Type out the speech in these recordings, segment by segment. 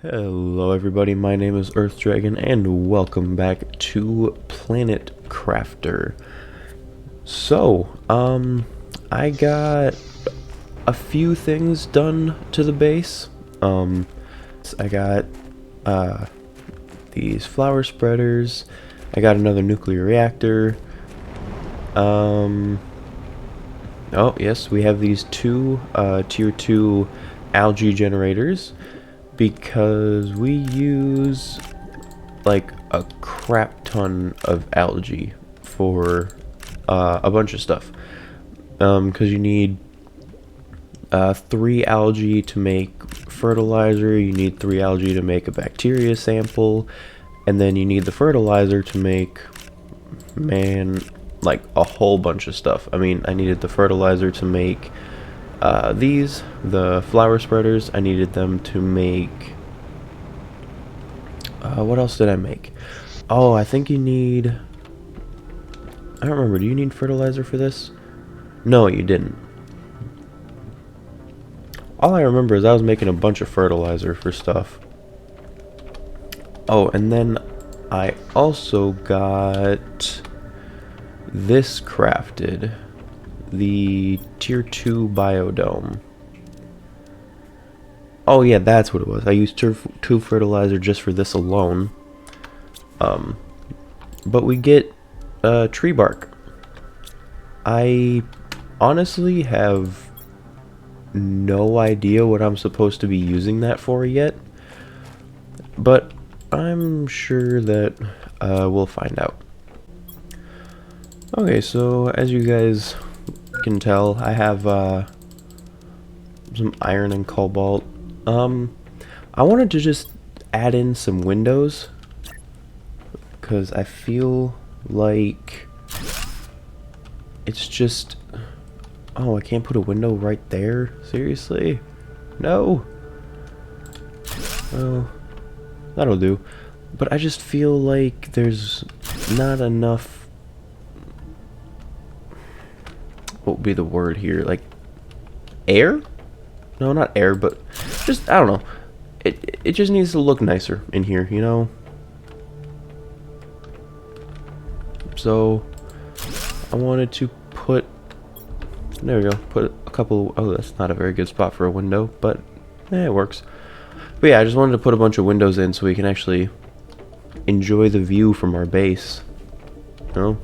Hello everybody, my name is Earth Dragon and welcome back to PlanetCrafter. I got a few things done to the base. I got these flower spreaders, I got another nuclear reactor, oh yes, we have these two tier 2 algae generators, because we use like a crap ton of algae for a bunch of stuff. Because you need 3 algae to make fertilizer, you need 3 algae to make a bacteria sample, and then you need the fertilizer to make, like a whole bunch of stuff. I mean, I needed the fertilizer to make the flower spreaders. I needed them to make, what else did I make? Oh, I think you need, I don't remember, do you need fertilizer for this? No, you didn't. All I remember is I was making a bunch of fertilizer for stuff. Oh, and then I also got this crafted. The tier 2 biodome. Oh yeah, that's what it was. I used tier 2 fertilizer just for this alone. But we get tree bark. I honestly have no idea what I'm supposed to be using that for yet, but I'm sure that we'll find out. Okay, so as you guys can tell, I have some iron and cobalt. I wanted to just add in some windows because I feel like it's just, oh, I can't put a window right there? Seriously? No. Well, that'll do. But I just feel like there's not enough, what would be the word here, like air? No, not air, but just, I don't know, it just needs to look nicer in here, you know? So I wanted to put, there we go, put a couple, oh, that's not a very good spot for a window, but it works. But yeah, I just wanted to put a bunch of windows in so we can actually enjoy the view from our base. You know,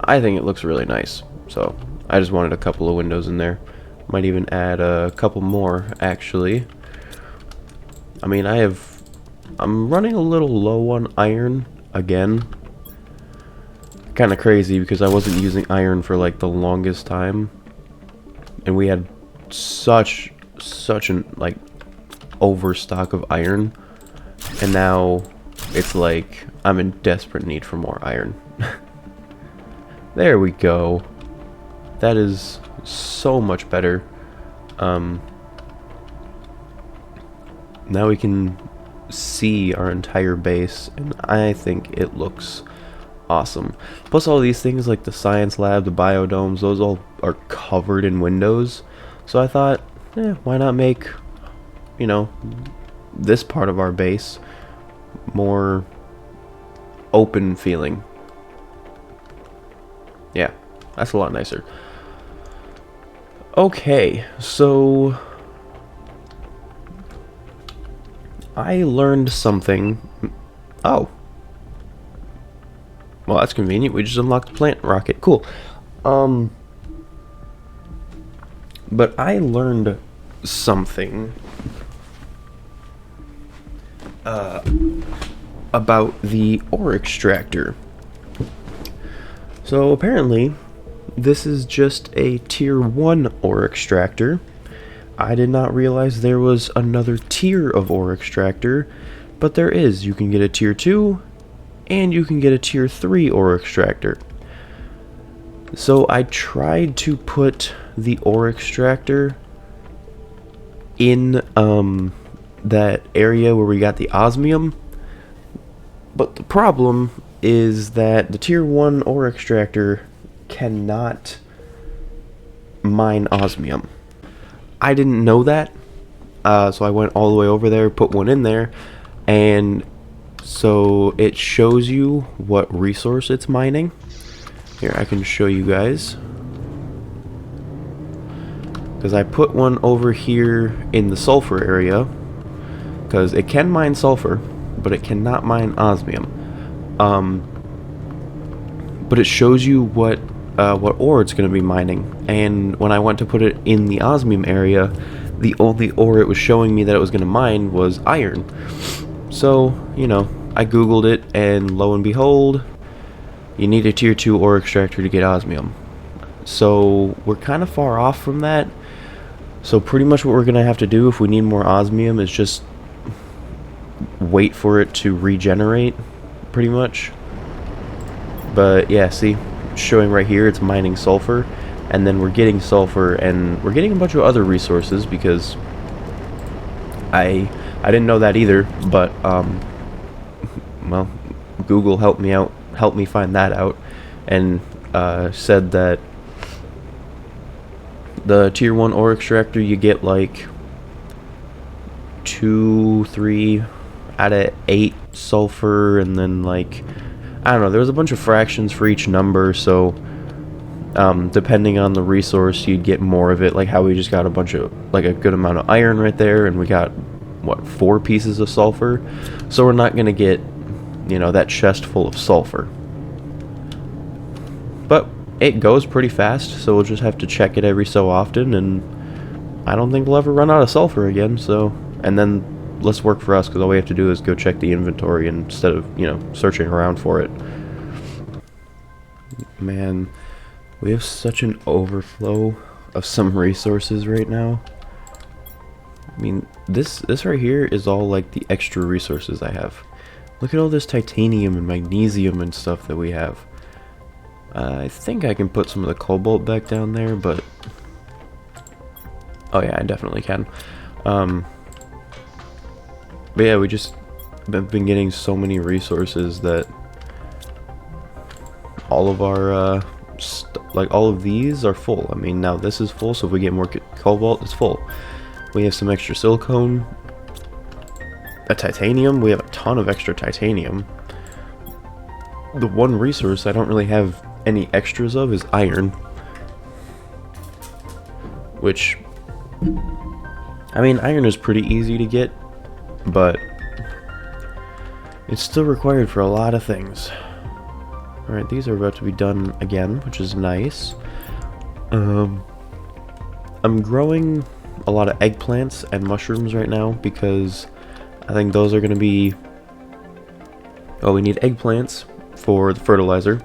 I think it looks really nice, so I just wanted a couple of windows in there. Might even add a couple more, actually. I mean, I'm running a little low on iron again. Kind of crazy because I wasn't using iron for like the longest time, and we had such an like overstock of iron, and now it's like I'm in desperate need for more iron. There we go. That is so much better. Now we can see our entire base, and I think it looks awesome. Plus all these things like the science lab, the biodomes, those all are covered in windows. So I thought, why not make, you know, this part of our base more open feeling. Yeah, that's a lot nicer. Okay, so I learned something. Oh. Well, that's convenient. We just unlocked the plant rocket. Cool. But I learned something about the ore extractor. So apparently this is just a tier 1 ore extractor. I did not realize there was another tier of ore extractor, but there is. You can get a tier 2 and you can get a tier 3 ore extractor. So I tried to put the ore extractor in that area where we got the osmium, but the problem is that the tier 1 ore extractor cannot mine osmium. I didn't know that So I went all the way over there, put one in there, and so it shows you what resource it's mining. Here, I can show you guys. Because I put one over here in the sulfur area, because it can mine sulfur, but it cannot mine osmium. But it shows you what ore it's going to be mining. And when I went to put it in the osmium area, the only ore it was showing me that it was going to mine was iron. So, you know, I googled it, and lo and behold, you need a tier 2 ore extractor to get osmium. So we're kind of far off from that. So pretty much what we're going to have to do if we need more osmium is just wait for it to regenerate, pretty much. But yeah, see, showing right here, it's mining sulfur, and then we're getting sulfur, and we're getting a bunch of other resources, because I didn't know that either, but well, Google helped me find that out, and said that the tier 1 ore extractor, you get like 2, 3 out of 8 sulfur, and then like, I don't know, there was a bunch of fractions for each number, so depending on the resource, you'd get more of it, like how we just got a bunch of, like a good amount of iron right there, and we got, what, 4 pieces of sulfur, so we're not going to get, you know, that chest full of sulfur. But it goes pretty fast, so we'll just have to check it every so often, and I don't think we'll ever run out of sulfur again, so, and then less work for us, because all we have to do is go check the inventory instead of, you know, searching around for it. Man, we have such an overflow of some resources right now. I mean, this right here is all like the extra resources I have. Look at all this titanium and magnesium and stuff that we have. I think I can put some of the cobalt back down there, but oh yeah, I definitely can. But yeah, we just have been getting so many resources that all of our like all of these are full. I mean, now this is full, so if we get more cobalt, it's full. We have some extra silicone, a titanium. We have a ton of extra titanium. The one resource I don't really have any extras of is iron, which, I mean, iron is pretty easy to get, but it's still required for a lot of things. Alright, these are about to be done again, which is nice. I'm growing a lot of eggplants and mushrooms right now, because I think those are going to be, oh, we need eggplants for the fertilizer,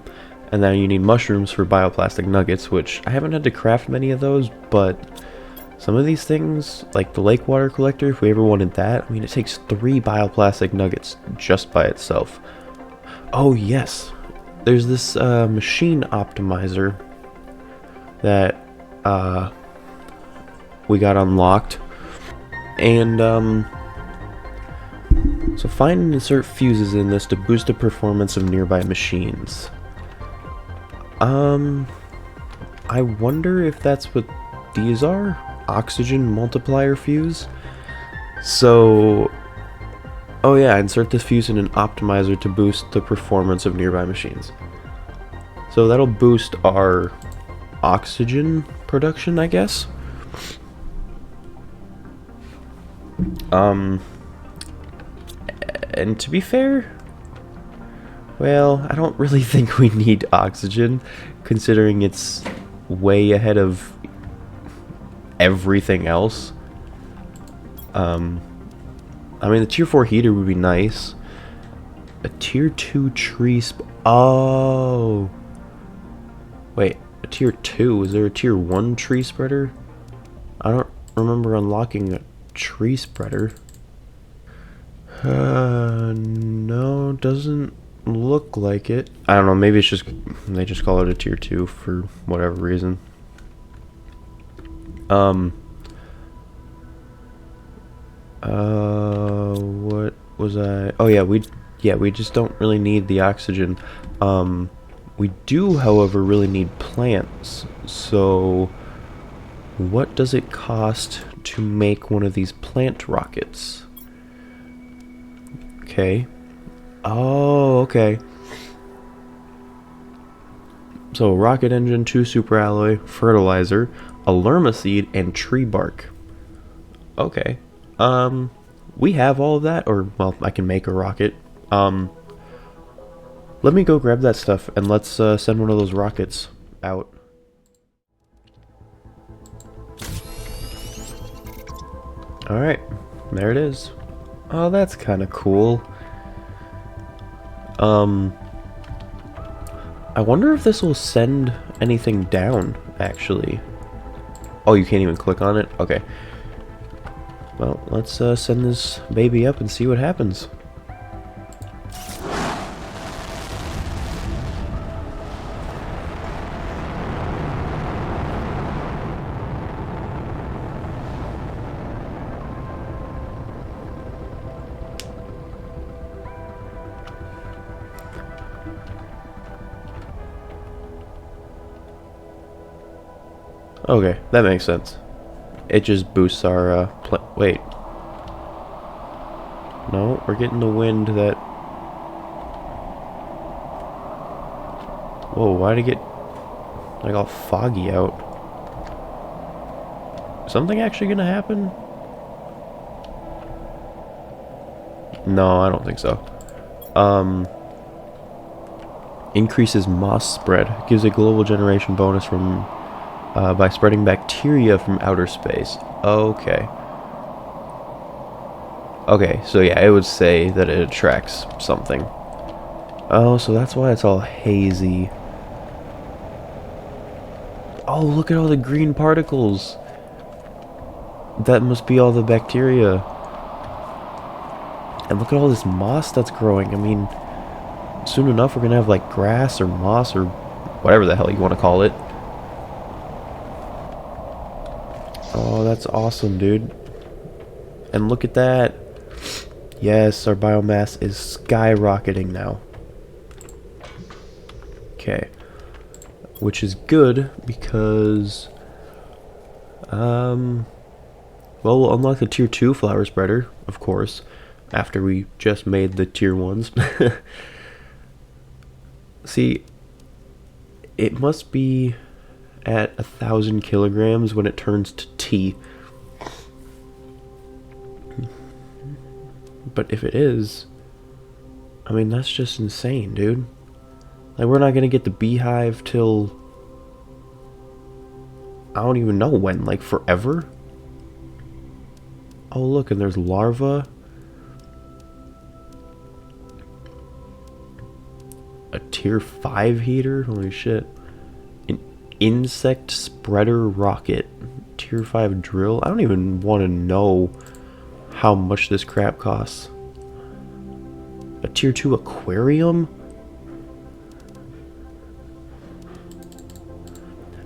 and then you need mushrooms for bioplastic nuggets, which I haven't had to craft many of those, but some of these things, like the lake water collector, if we ever wanted that, I mean, it takes 3 bioplastic nuggets just by itself. Oh yes, there's this machine optimizer that we got unlocked, and so find and insert fuses in this to boost the performance of nearby machines. I wonder if that's what these are? Oxygen multiplier fuse? So, oh yeah, insert this fuse in an optimizer to boost the performance of nearby machines. So that'll boost our oxygen production, I guess. And to be fair, well, I don't really think we need oxygen, considering it's way ahead of everything else. I mean, the tier 4 heater would be nice. A tier 2 tree oh! Wait, a tier 2? Is there a tier 1 tree spreader? I don't remember unlocking a tree spreader. No, doesn't look like it. I don't know, maybe it's just, they just call it a tier 2 for whatever reason. What was I? Oh yeah, we just don't really need the oxygen. We do, however, really need plants. So what does it cost to make one of these plant rockets. Okay. Oh, okay. So, rocket engine, 2 superalloy, fertilizer, a lerma seed, and tree bark. Okay. We have all of that, or, well, I can make a rocket. Let me go grab that stuff, and let's send one of those rockets out. Alright, there it is. Oh, that's kind of cool. I wonder if this will send anything down, actually. Oh, you can't even click on it? Okay. Well, let's send this baby up and see what happens. Okay, that makes sense. It just boosts our, wait. No, we're getting the wind that... Whoa, why'd it get, like, all foggy out? Something actually gonna happen? No, I don't think so. Increases moss spread. Gives a global generation bonus from... by spreading bacteria from outer space. Okay. Okay, so yeah, it would say that it attracts something. Oh, so that's why it's all hazy. Oh, look at all the green particles. That must be all the bacteria. And look at all this moss that's growing. I mean, soon enough we're gonna have like grass or moss or whatever the hell you want to call it. Oh, that's awesome, dude. And look at that. Yes, our biomass is skyrocketing now. Okay. Which is good because... well, we'll unlock the tier 2 flower spreader, of course, after we just made the tier 1s. See, it must be at 1,000 kilograms when it turns to T. But if it is, I mean, that's just insane, dude. Like, we're not gonna get the beehive till... I don't even know when, like, forever? Oh, look, and there's larvae. A tier 5 heater? Holy shit. An insect spreader rocket. Tier 5 drill? I don't even want to know how much this crap costs. A tier 2 aquarium?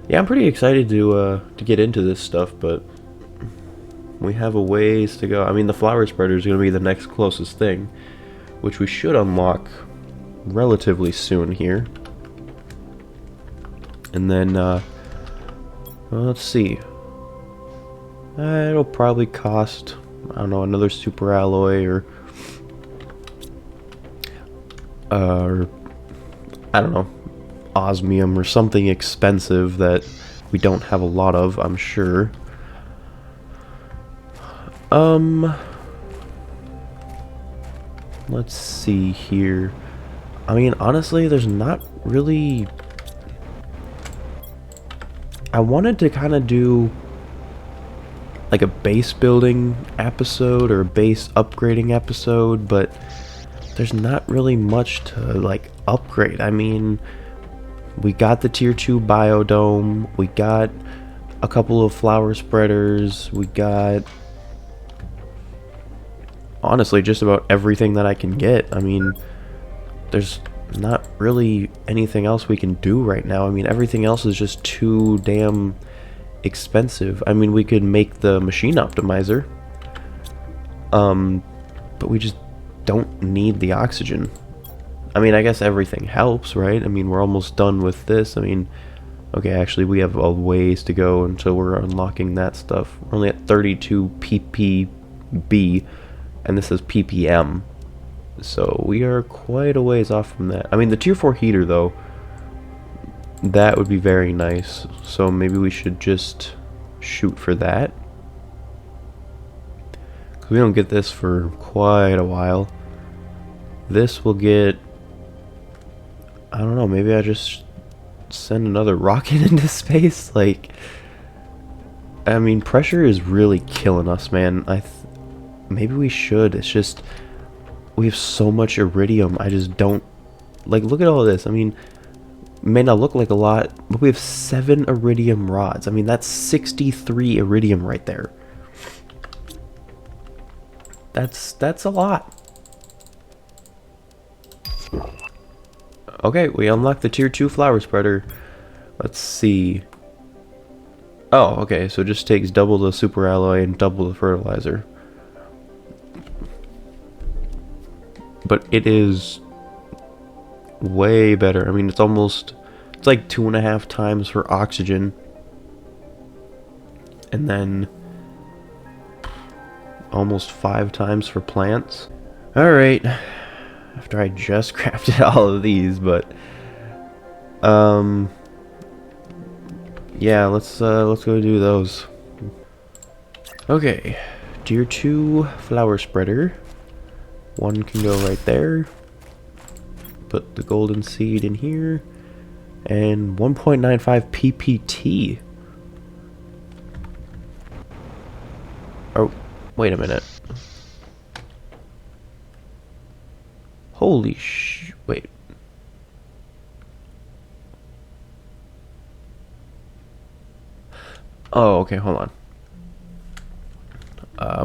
Yeah, I'm pretty excited to get into this stuff, but we have a ways to go. I mean, the flower spreader is going to be the next closest thing, which we should unlock relatively soon here. And then, well, let's see. It'll probably cost, I don't know, another super alloy or I don't know, osmium or something expensive that we don't have a lot of, I'm sure. Let's see here. I mean, honestly, there's not really... I wanted to kind of do like a base building episode or a base upgrading episode, but there's not really much to like upgrade. I mean, we got the tier 2 biodome, we got a couple of flower spreaders, we got honestly just about everything that I can get. I mean, there's not really anything else we can do right now. I mean, everything else is just too damn expensive. I mean, we could make the machine optimizer, but we just don't need the oxygen. I mean, I guess everything helps, right? I mean, we're almost done with this. I mean, Okay, actually we have a ways to go until we're unlocking that stuff. We're only at 32 ppb, and this is ppm. So we are quite a ways off from that. I mean, the tier 4 heater though, that would be very nice. So maybe we should just shoot for that. Because we don't get this for quite a while. This will get... I don't know, maybe I just send another rocket into space? Like... I mean, pressure is really killing us, man. Maybe we should. It's just... we have so much iridium. I just don't... like, look at all of this. I mean... may not look like a lot, but we have 7 iridium rods. I mean, that's 63 iridium right there. That's a lot. Okay, we unlocked the tier 2 flower spreader. Let's see. Oh, okay, so it just takes double the super alloy and double the fertilizer. But it is way better. I mean, it's like 2.5 times for oxygen, and then almost 5 times for plants. Alright, after I just crafted all of these, but yeah, let's go do those. Okay, tier 2 flower spreader. One can go right there. Put the golden seed in here. And 1.95 ppt. Oh, wait a minute. Holy wait. Oh, okay, hold on.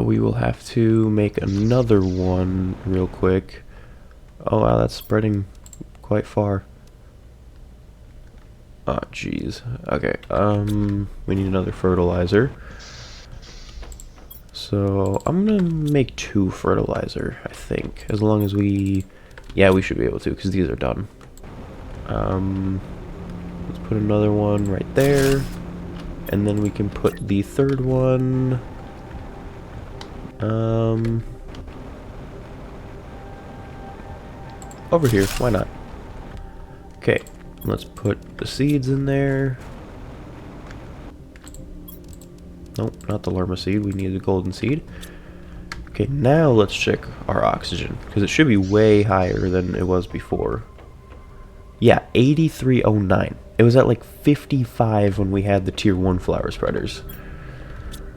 We will have to make another one real quick. Oh wow, that's spreading quite far. Oh jeez. Okay, we need another fertilizer. So I'm gonna make 2 fertilizer, I think, as long as we... yeah, we should be able to, because these are done. Let's put another one right there, and then we can put the third one over here. Why not? Okay, let's put the seeds in there. Nope, not the llama seed. We need the golden seed. Okay, now let's check our oxygen, because it should be way higher than it was before. Yeah, 8309. It was at like 55 when we had the tier 1 flower spreaders.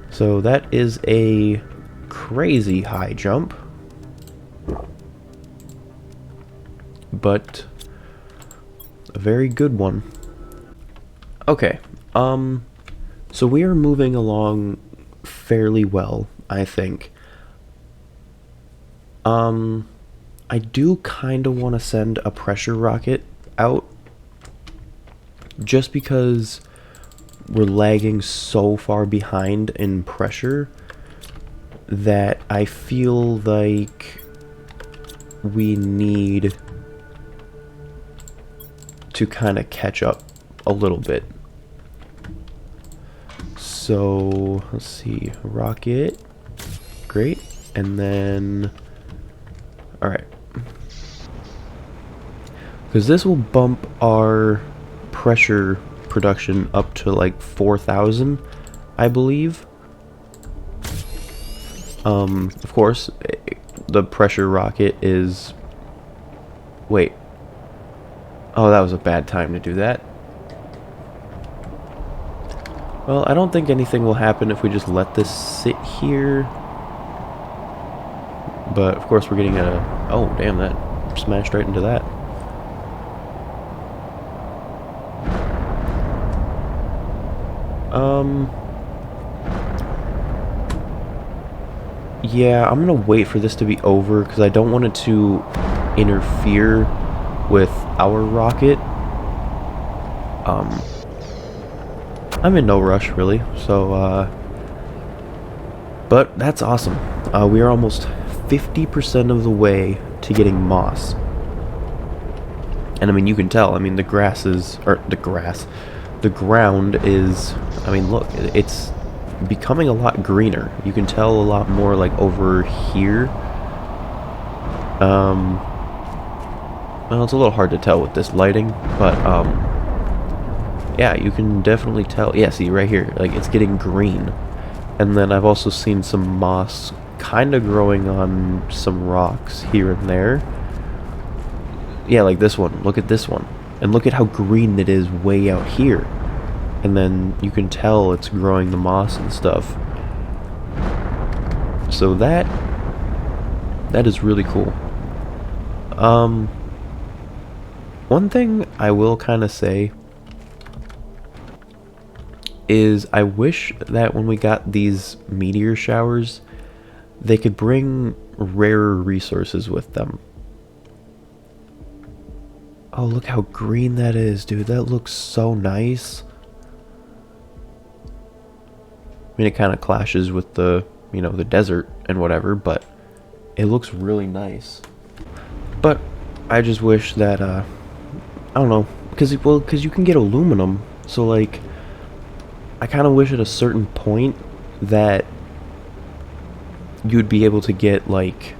So that is a crazy high jump. But a very good one. Okay, so we are moving along fairly well, I think. I do kind of want to send a pressure rocket out, just because we're lagging so far behind in pressure that I feel like we need to kind of catch up a little bit. So let's see, rocket, great, and then alright, because this will bump our pressure production up to like 4,000, I believe. Of course, the pressure rocket is... wait. Oh, that was a bad time to do that. Well, I don't think anything will happen if we just let this sit here. But, of course, we're getting a... oh, damn, that smashed right into that. Yeah, I'm gonna wait for this to be over, because I don't want it to interfere with our rocket. I'm in no rush, really, so, but that's awesome. We are almost 50% of the way to getting moss. And I mean, you can tell, I mean, the grass is, or the grass, the ground is, I mean, look, it's becoming a lot greener. You can tell a lot more like over here. Well, it's a little hard to tell with this lighting, but yeah, you can definitely tell. Yeah, see right here, like it's getting green. And then I've also seen some moss kind of growing on some rocks here and there. Yeah, like this one. Look at this one. And look at how green it is way out here. And then you can tell it's growing the moss and stuff. So that is really cool. One thing I will kind of say is I wish that when we got these meteor showers, they could bring rarer resources with them. Oh, look how green that is, dude. That looks so nice. I mean, it kind of clashes with the, you know, the desert and whatever, but it looks really nice. But I just wish that, I don't know, because you can get aluminum, so like, I kind of wish at a certain point that you'd be able to get like,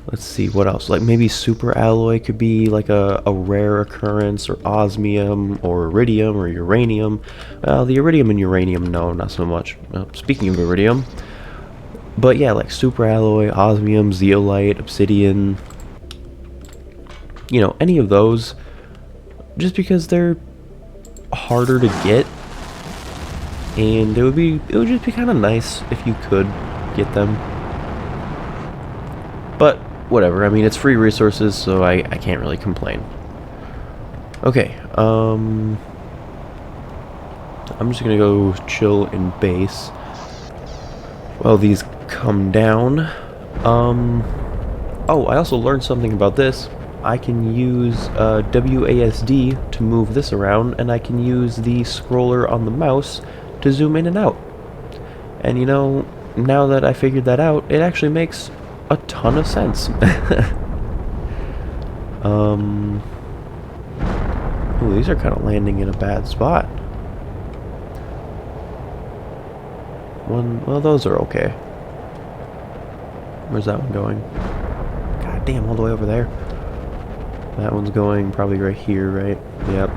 let's see, what else? Like maybe super alloy could be like a rare occurrence, or osmium, or iridium, or uranium. The iridium and uranium, no, not so much. Speaking of iridium, but yeah, like super alloy, osmium, zeolite, obsidian, you know, any of those, just because they're harder to get. And it would just be kind of nice if you could get them. But whatever, I mean, it's free resources, so I can't really complain. Okay, I'm just gonna go chill in base while these come down. Oh, I also learned something about this. I can use WASD to move this around, and I can use the scroller on the mouse to zoom in and out. And you know, now that I figured that out, it actually makes a ton of sense. Ooh, these are kind of landing in a bad spot. Well, those are okay. Where's that one going? God damn, all the way over there. That one's going probably right here, right? Yep.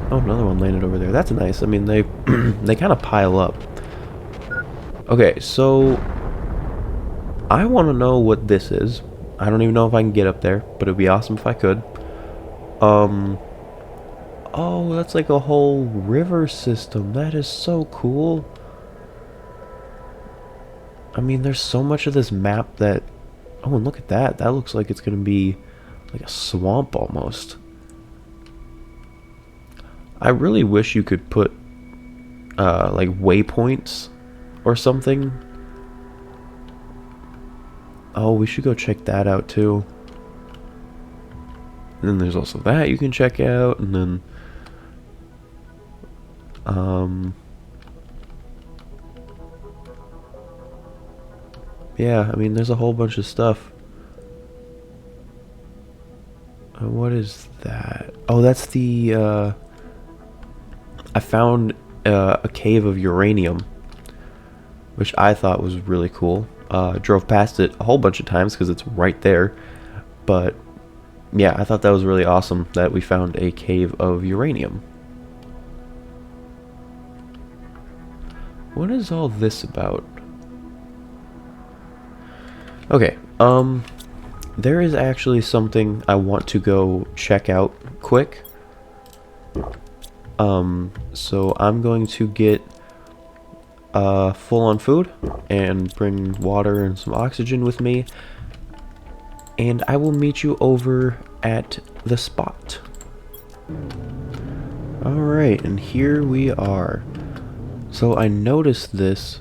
Oh, another one landed over there. That's nice. I mean, they they kind of pile up. Okay, so I want to know what this is. I don't even know if I can get up there, but it'd be awesome if I could. Oh, that's like a whole river system. That is so cool. I mean, there's so much of this map that... Oh, and look at that. That looks like it's going to be like a swamp almost. I really wish you could put like waypoints or something. Oh, we should go check that out too. And then there's also that you can check out, and then yeah, I mean, there's a whole bunch of stuff. What is that? Oh, that's the I found a cave of uranium, which I thought was really cool. Drove past it a whole bunch of times because it's right there. But yeah, I thought that was really awesome that we found a cave of uranium. What is all this about? Okay, there is actually something I want to go check out quick. So I'm going to get full on food and bring water and some oxygen with me, and I will meet you over at the spot. Alright, and here we are. So I noticed this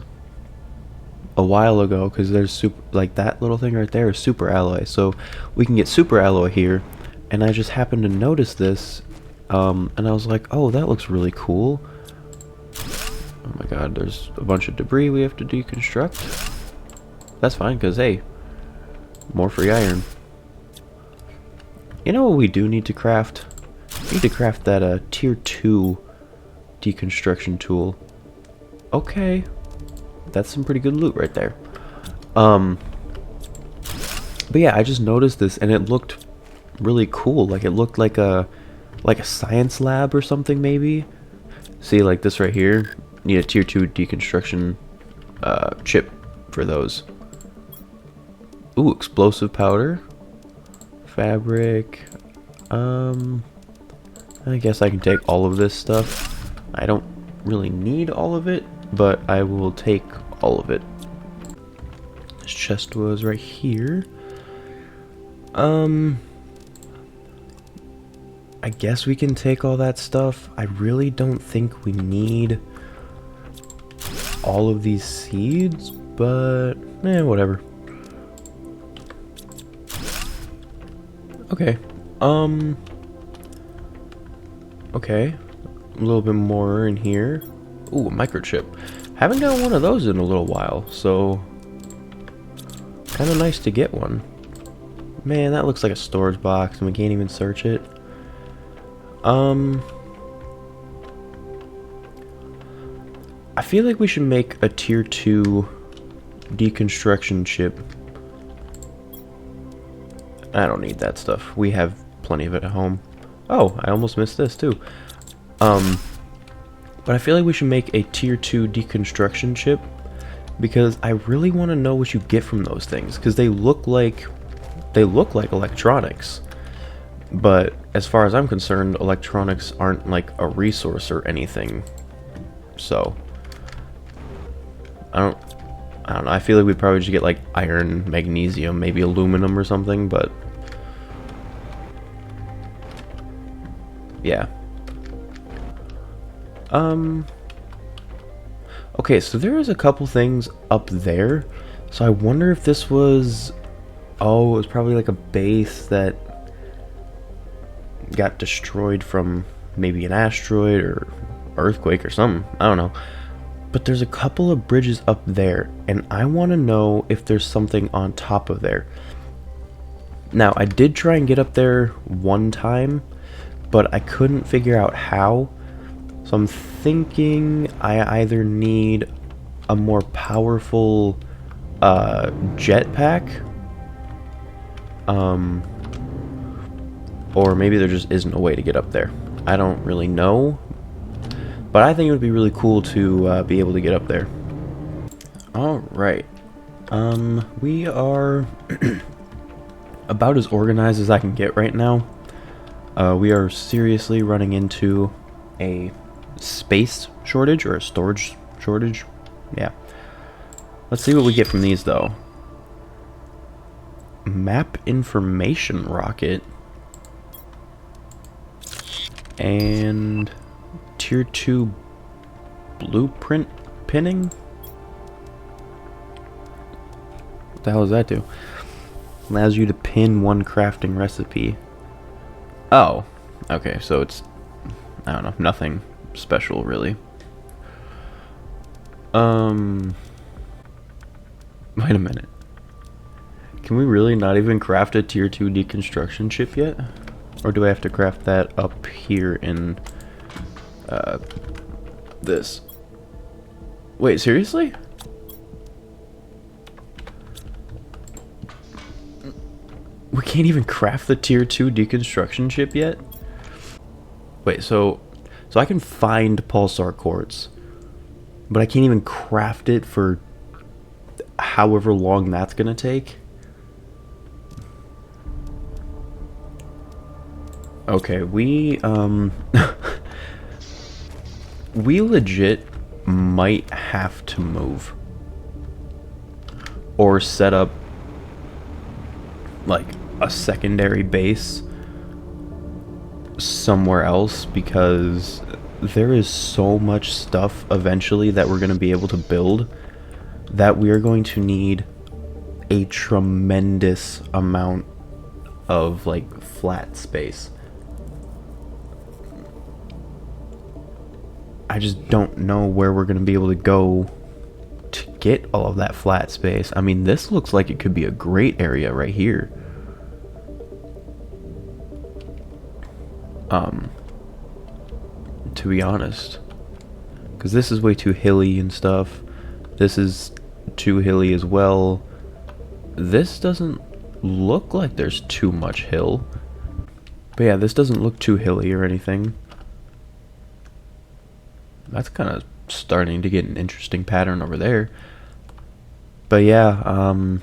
a while ago because there's super, like that little thing right there is super alloy, so we can get super alloy here, and I just happened to notice this, and I was like, oh, that looks really cool. Oh my god, there's a bunch of debris we have to deconstruct. That's fine, because hey, more free iron. You know what we do need to craft? We need to craft that tier 2 deconstruction tool. Okay. That's some pretty good loot right there. But yeah, I just noticed this and it looked really cool. Like it looked like a science lab or something maybe. See, like this right here, need a tier 2 deconstruction chip for those. Ooh, explosive powder, fabric. I guess I can take all of this stuff. I don't really need all of it, but I will take all of it. This chest was right here. I guess we can take all that stuff. I really don't think we need all of these seeds, but whatever. Okay. Okay. A little bit more in here. Ooh, a microchip. Haven't got one of those in a little while, so kind of nice to get one. Man, that looks like a storage box and we can't even search it. I feel like we should make a tier 2 deconstruction chip. I don't need that stuff. We have plenty of it at home. Oh, I almost missed this too. But I feel like we should make a tier 2 deconstruction chip because I really want to know what you get from those things because they look like electronics. But as far as I'm concerned, electronics aren't like a resource or anything. So I don't know. I feel like we'd probably just get like iron, magnesium, maybe aluminum or something, but yeah. Okay, so there is a couple things up there. So I wonder if this was, oh, it was probably like a base that got destroyed from maybe an asteroid or earthquake or something. I don't know. But there's a couple of bridges up there, and I want to know if there's something on top of there. Now, I did try and get up there one time, but I couldn't figure out how. So I'm thinking I either need a more powerful jetpack, or maybe there just isn't a way to get up there. I don't really know, but I think it would be really cool to be able to get up there. Alright. We are about as organized as I can get right now. We are seriously running into a space shortage or a storage shortage. Yeah. Let's see what we get from these though. Map information rocket. And tier 2 blueprint pinning. What the hell does that do? Allows you to pin one crafting recipe. Oh, okay, so it's, I don't know, nothing special really. Wait a minute. Can we really not even craft a tier 2 deconstruction chip yet? Or do I have to craft that up here in this? Wait, seriously? We can't even craft the tier 2 deconstruction chip yet? Wait, so I can find pulsar quartz, but I can't even craft it for however long that's gonna take? Okay, we we legit might have to move or set up like a secondary base somewhere else, because there is so much stuff eventually that we're going to be able to build that we are going to need a tremendous amount of like flat space. I just don't know where we're going to be able to go to get all of that flat space. I mean, this looks like it could be a great area right here. To be honest, because this is way too hilly and stuff. This is too hilly as well. This doesn't look like there's too much hill. But yeah, this doesn't look too hilly or anything. That's kind of starting to get an interesting pattern over there. But yeah, and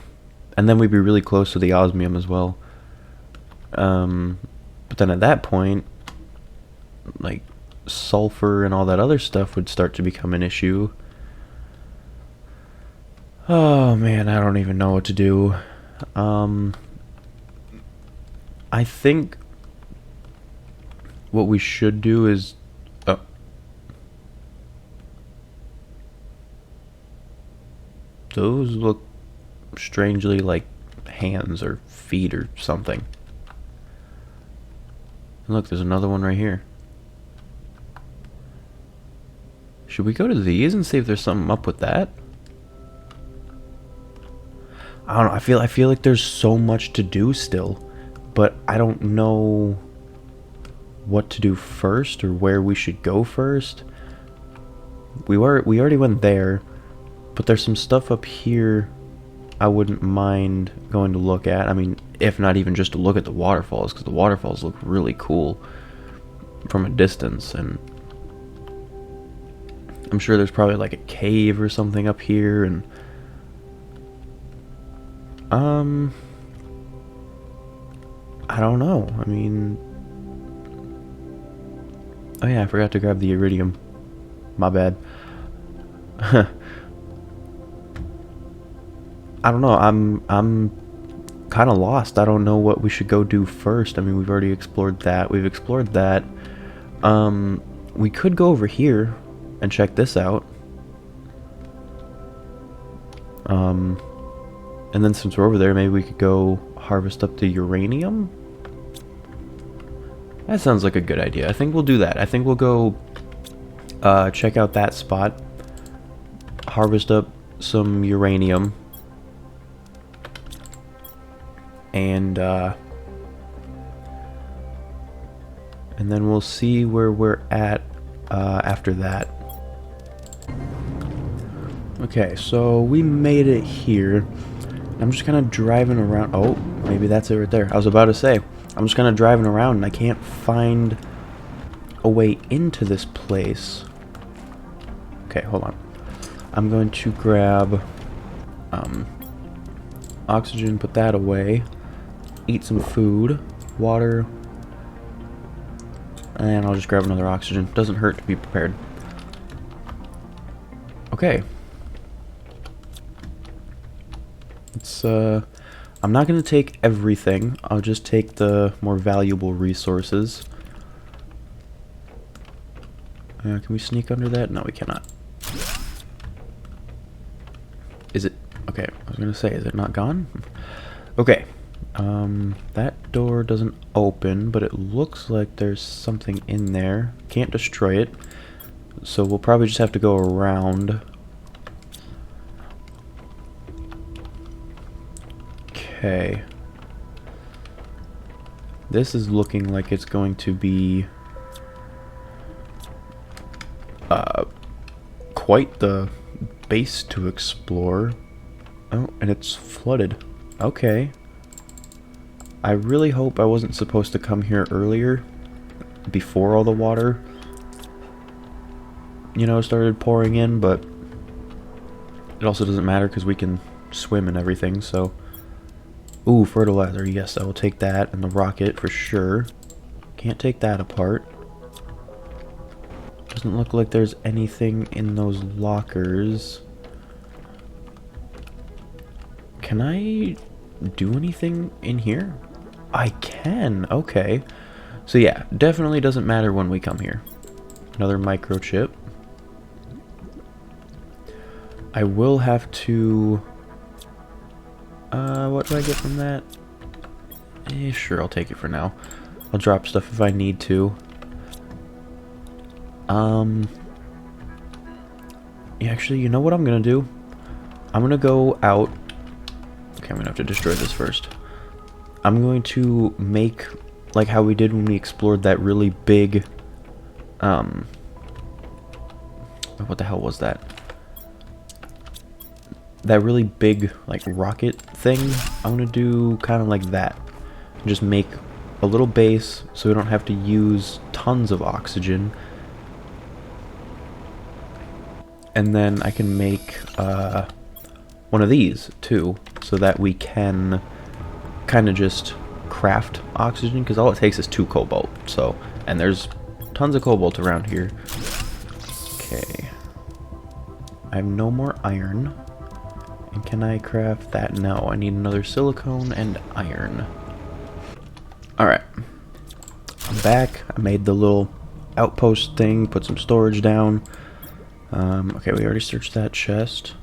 then we'd be really close to the osmium as well. But then at that point, like, sulfur and all that other stuff would start to become an issue. Oh man, I don't even know what to do. I think what we should do is those look strangely like hands or feet or something. Look, there's another one right here. Should we go to these and see if there's something up with that? I don't know. I feel like there's so much to do still, but I don't know what to do first or where we should go first. We already went there, but there's some stuff up here I wouldn't mind going to look at. I mean, if not even just to look at the waterfalls, because the waterfalls look really cool from a distance, and I'm sure there's probably like a cave or something up here, and I don't know. I mean, oh yeah, I forgot to grab the iridium. My bad. I don't know. I'm kind of lost. I don't know what we should go do first. I mean, we've already explored that. We've explored that. We could go over here and check this out. And then since we're over there, maybe we could go harvest up the uranium. That sounds like a good idea. I think we'll do that. I think we'll go check out that spot, harvest up some uranium, and then we'll see where we're at after that. Okay, so we made it here. I'm just kind of driving around. Oh, maybe that's it right there. I was about to say, I'm just kind of driving around and I can't find a way into this place. Okay, hold on. I'm going to grab oxygen, put that away, eat some food, water, and I'll just grab another oxygen. Doesn't hurt to be prepared. Okay. It's I'm not going to take everything. I'll just take the more valuable resources. Can we sneak under that? No, we cannot. Is it? Okay, I was going to say, is it not gone? Okay. That door doesn't open, but it looks like there's something in there. Can't destroy it. So we'll probably just have to go around. Okay. This is looking like it's going to be quite the base to explore. Oh, and it's flooded. Okay. I really hope I wasn't supposed to come here earlier, before all the water, you know, started pouring in, but it also doesn't matter because we can swim and everything, so. Ooh, fertilizer, yes, I will take that, and the rocket for sure. Can't take that apart. Doesn't look like there's anything in those lockers. Can I do anything in here? I can, okay. So yeah, definitely doesn't matter when we come here. Another microchip. I will have to... what do I get from that? Sure, I'll take it for now. I'll drop stuff if I need to. Yeah, actually, you know what I'm gonna do? I'm gonna go out. Okay, I'm gonna have to destroy this first. I'm going to make like how we did when we explored that really big what the hell was that? That really big like rocket thing. I'm gonna do kind of like that. Just make a little base so we don't have to use tons of oxygen. And then I can make one of these too, so that we can kind of just craft oxygen, because all it takes is 2 cobalt. So, and there's tons of cobalt around here. Okay. I have no more iron. And can I craft that? No, I need another silicone and iron. Alright. I'm back. I made the little outpost thing, put some storage down. Okay, we already searched that chest.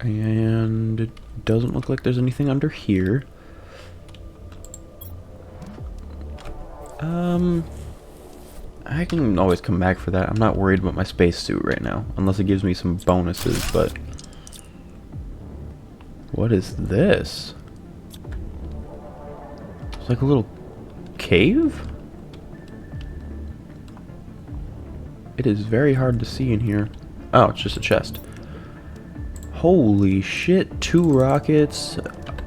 And it doesn't look like there's anything under here. I can always come back for that. I'm not worried about my spacesuit right now, unless it gives me some bonuses, but... What is this? It's like a little cave? It is very hard to see in here. Oh, it's just a chest. Holy shit, 2 rockets.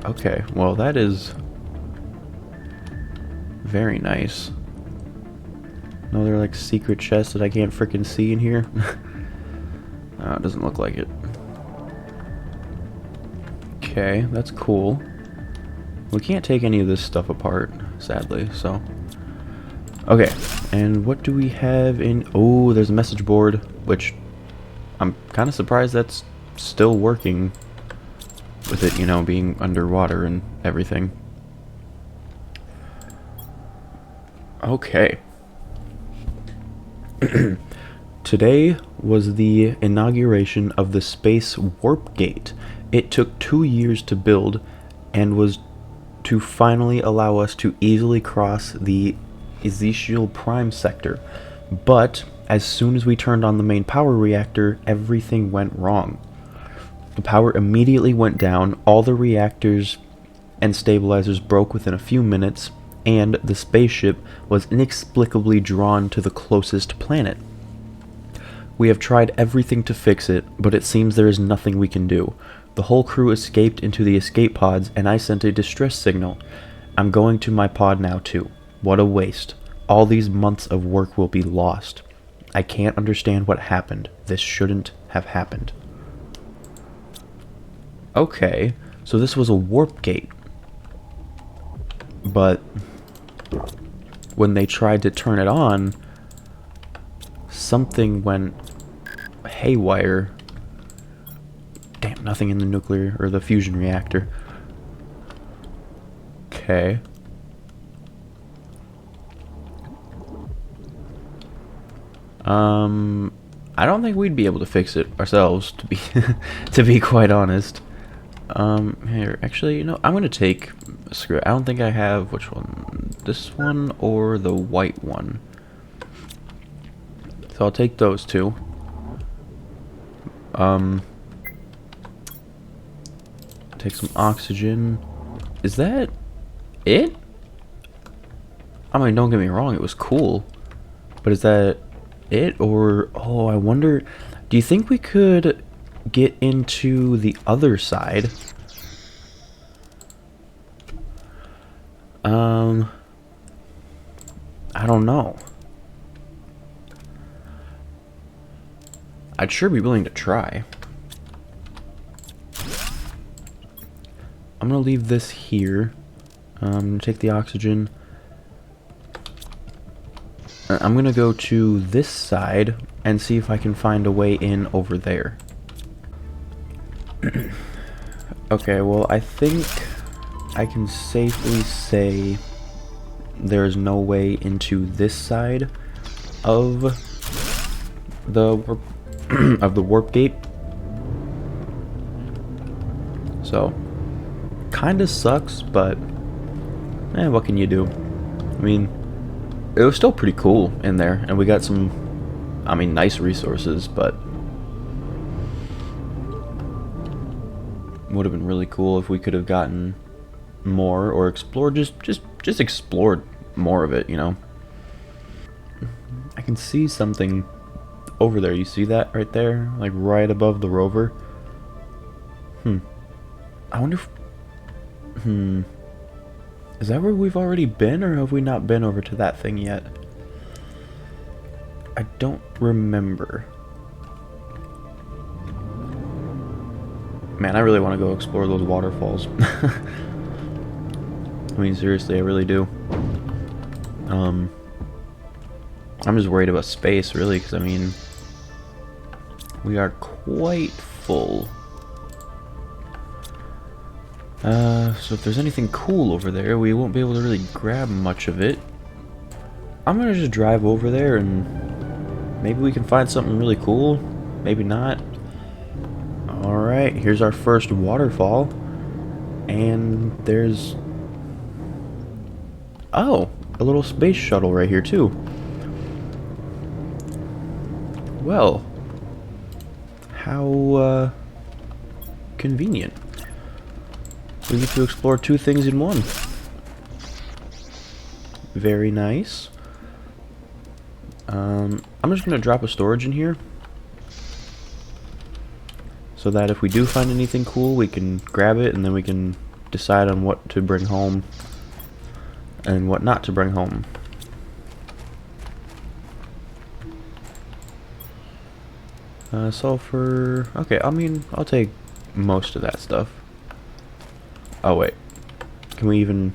Okay, well that is very nice. No, they're like secret chests that I can't freaking see in here. Oh, it doesn't look like it. Okay, that's cool. We can't take any of this stuff apart, sadly, so... Okay, and what do we have in... Oh, there's a message board, which I'm kind of surprised that's still working with it, you know, being underwater and everything. Okay. Today was the inauguration of the Space Warp Gate. It took 2 years to build and was to finally allow us to easily cross the Ezekiel Prime sector. But as soon as we turned on the main power reactor, everything went wrong. The power immediately went down, all the reactors and stabilizers broke within a few minutes, and the spaceship was inexplicably drawn to the closest planet. We have tried everything to fix it, but it seems there is nothing we can do. The whole crew escaped into the escape pods, and I sent a distress signal. I'm going to my pod now too. What a waste. All these months of work will be lost. I can't understand what happened. This shouldn't have happened. Okay, so this was a warp gate. But when they tried to turn it on, something went haywire. Damn, nothing in the nuclear or the fusion reactor. Okay. I don't think we'd be able to fix it ourselves, to be to be quite honest. Here, actually, you know, I'm gonna take screw it. I don't think I have which one, this one or the white one. So I'll take those two. Take some oxygen. Is that it? I mean, don't get me wrong, it was cool, but is that it? Or, oh, I wonder, do you think we could get into the other side? I don't know. I'd sure be willing to try. I'm gonna leave this here. Take the oxygen. I'm gonna go to this side and see if I can find a way in over there. Okay, well, I think I can safely say there's no way into this side of the warp of the warp gate. So, kinda sucks, but what can you do? I mean, it was still pretty cool in there, and we got some, I mean, nice resources, but Would have been really cool if we could have gotten more or explored, just explored more of it, you know. I can see something over there. You see that right there? Like right above the rover? I wonder if... Is that where we've already been, or have we not been over to that thing yet? I don't remember. Man, I really want to go explore those waterfalls. I mean, seriously, I really do. I'm just worried about space, really, because, I mean, we are quite full. So if there's anything cool over there, we won't be able to really grab much of it. I'm gonna just drive over there and maybe we can find something really cool. Maybe not. Alright, here's our first waterfall. And there's... oh, a little space shuttle right here too. Well, how convenient. We get to explore two things in one. Very nice. I'm just gonna drop a storage in here so that if we do find anything cool, we can grab it and then we can decide on what to bring home and what not to bring home. Sulfur. Okay, I mean, I'll take most of that stuff. Oh, wait. Can we even...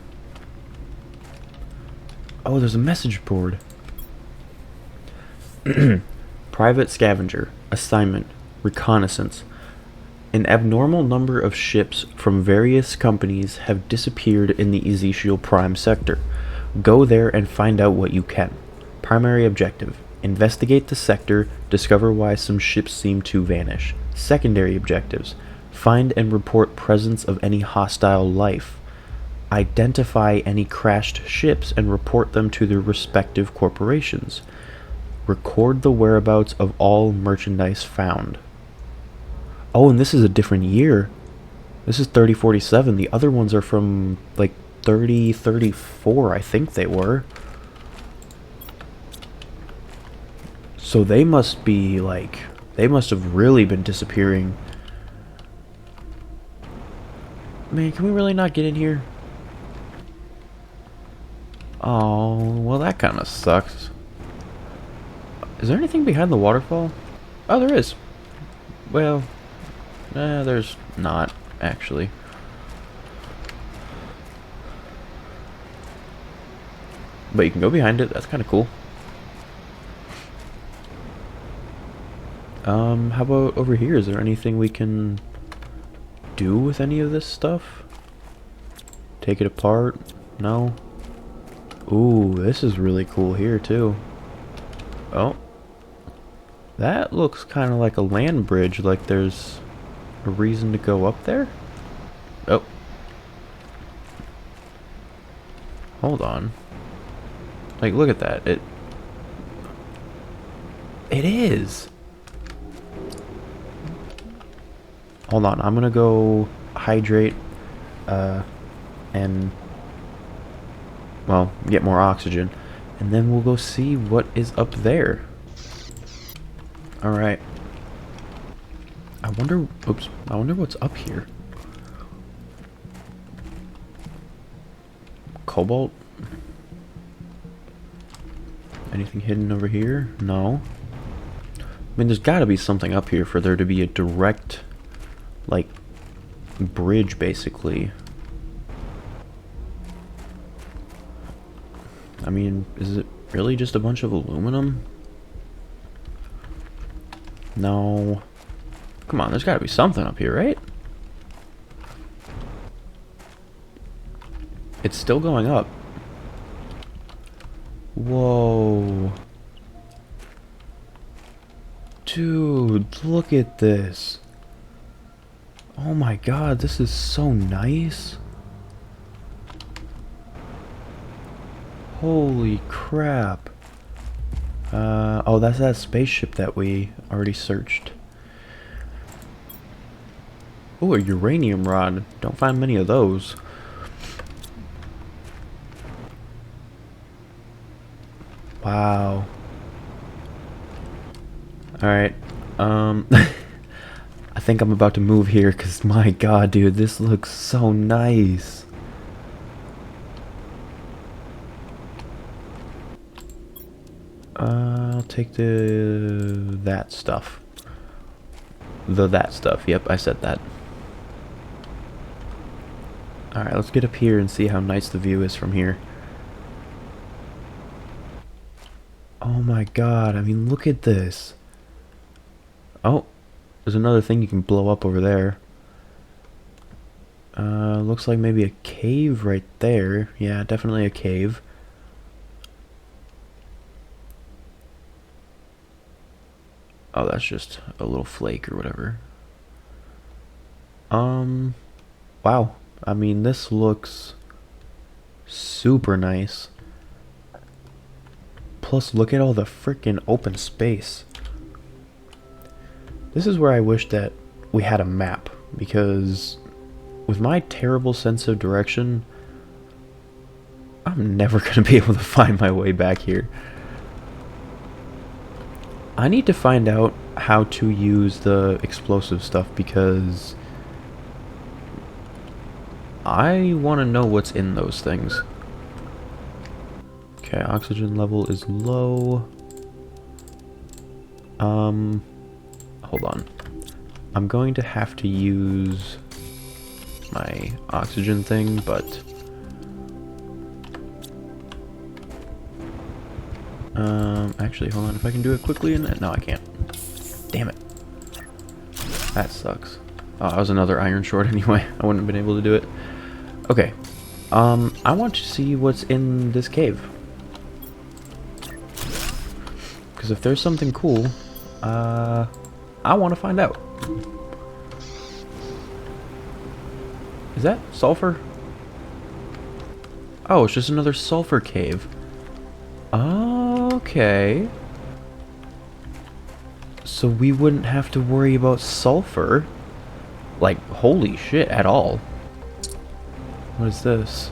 oh, there's a message board. Private scavenger. Assignment. Reconnaissance. An abnormal number of ships from various companies have disappeared in the Ezekiel Prime sector. Go there and find out what you can. Primary objective. Investigate the sector. Discover why some ships seem to vanish. Secondary objectives. Find and report presence of any hostile life. Identify any crashed ships and report them to their respective corporations. Record the whereabouts of all merchandise found. Oh, and this is a different year. This is 3047. The other ones are from, like, 3034, I think they were. So they must be, like... they must have really been disappearing. Man, can we really not get in here? Oh, well that kind of sucks. Is there anything behind the waterfall? Oh, there is. Well, there's not, actually. But you can go behind it, that's kind of cool. How about over here? Is there anything we can do with any of this stuff? Take it apart? No? Ooh, this is really cool here too. Oh. That looks kind of like a land bridge, like there's a reason to go up there? Oh. Hold on. Like, look at that. It is! Hold on, I'm gonna go hydrate, and, well, get more oxygen. And then we'll go see what is up there. Alright. I wonder what's up here. Cobalt? Anything hidden over here? No. I mean, there's gotta be something up here for there to be a direct, like, bridge, basically. I mean, is it really just a bunch of aluminum? No. Come on, there's gotta be something up here, right? It's still going up. Whoa. Dude, look at this. Oh my god, this is so nice. Holy crap. Oh, that's that spaceship that we already searched. Oh, a uranium rod. Don't find many of those. Wow. Alright. I think I'm about to move here because my god, dude, this looks so nice. I'll take that stuff. That stuff. Yep, I said that. Alright, let's get up here and see how nice the view is from here. Oh my god, I mean, look at this. Oh, there's another thing you can blow up over there. Looks like maybe a cave right there. Yeah, definitely a cave. Oh, that's just a little flake or whatever. Wow. I mean, this looks super nice. Plus, look at all the freaking open space. This is where I wish that we had a map, because with my terrible sense of direction, I'm never going to be able to find my way back here. I need to find out how to use the explosive stuff, because I want to know what's in those things. Okay, oxygen level is low. Hold on. I'm going to have to use my oxygen thing, but actually, hold on. If I can do it quickly, and no, I can't. Damn it. That sucks. Oh, that was another iron short anyway. I wouldn't have been able to do it. Okay. I want to see what's in this cave. Because if there's something cool, I want to find out. Is that sulfur? Oh, it's just another sulfur cave. Okay. So we wouldn't have to worry about sulfur. Like, holy shit, at all. What is this?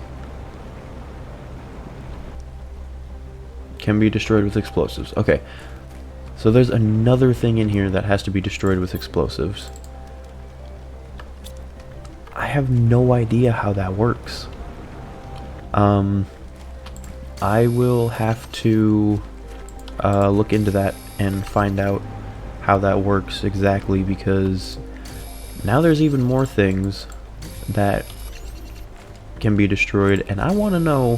Can be destroyed with explosives. Okay. So there's another thing in here that has to be destroyed with explosives. I have no idea how that works. I will have to look into that and find out how that works exactly, because now there's even more things that can be destroyed, and I want to know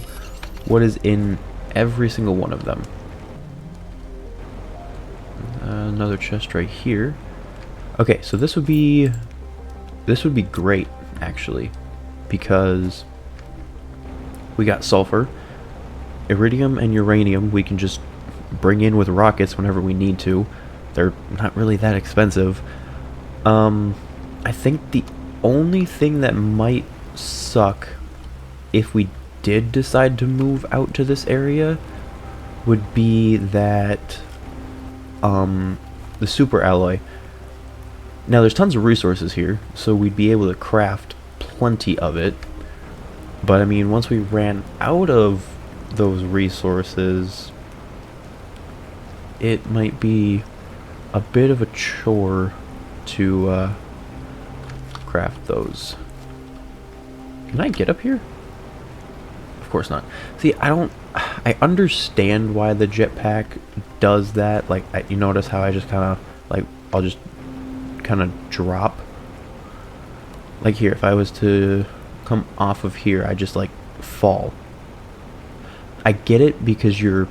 what is in every single one of them. Another chest right here. Okay, so this would be great, actually, because we got sulfur, iridium, and uranium. We can just bring in with rockets whenever we need to. They're not really that expensive. I think the only thing that might suck if we did decide to move out to this area would be that the super alloy. Now there's tons of resources here, so we'd be able to craft plenty of it, but I mean, once we ran out of those resources, it might be a bit of a chore to craft those. Can I get up here? Of course not. See, I understand why the jetpack does that. Like, you notice how I just kind of, like, I'll just kind of drop. Like here, if I was to come off of here, I just, like, fall. I get it because you're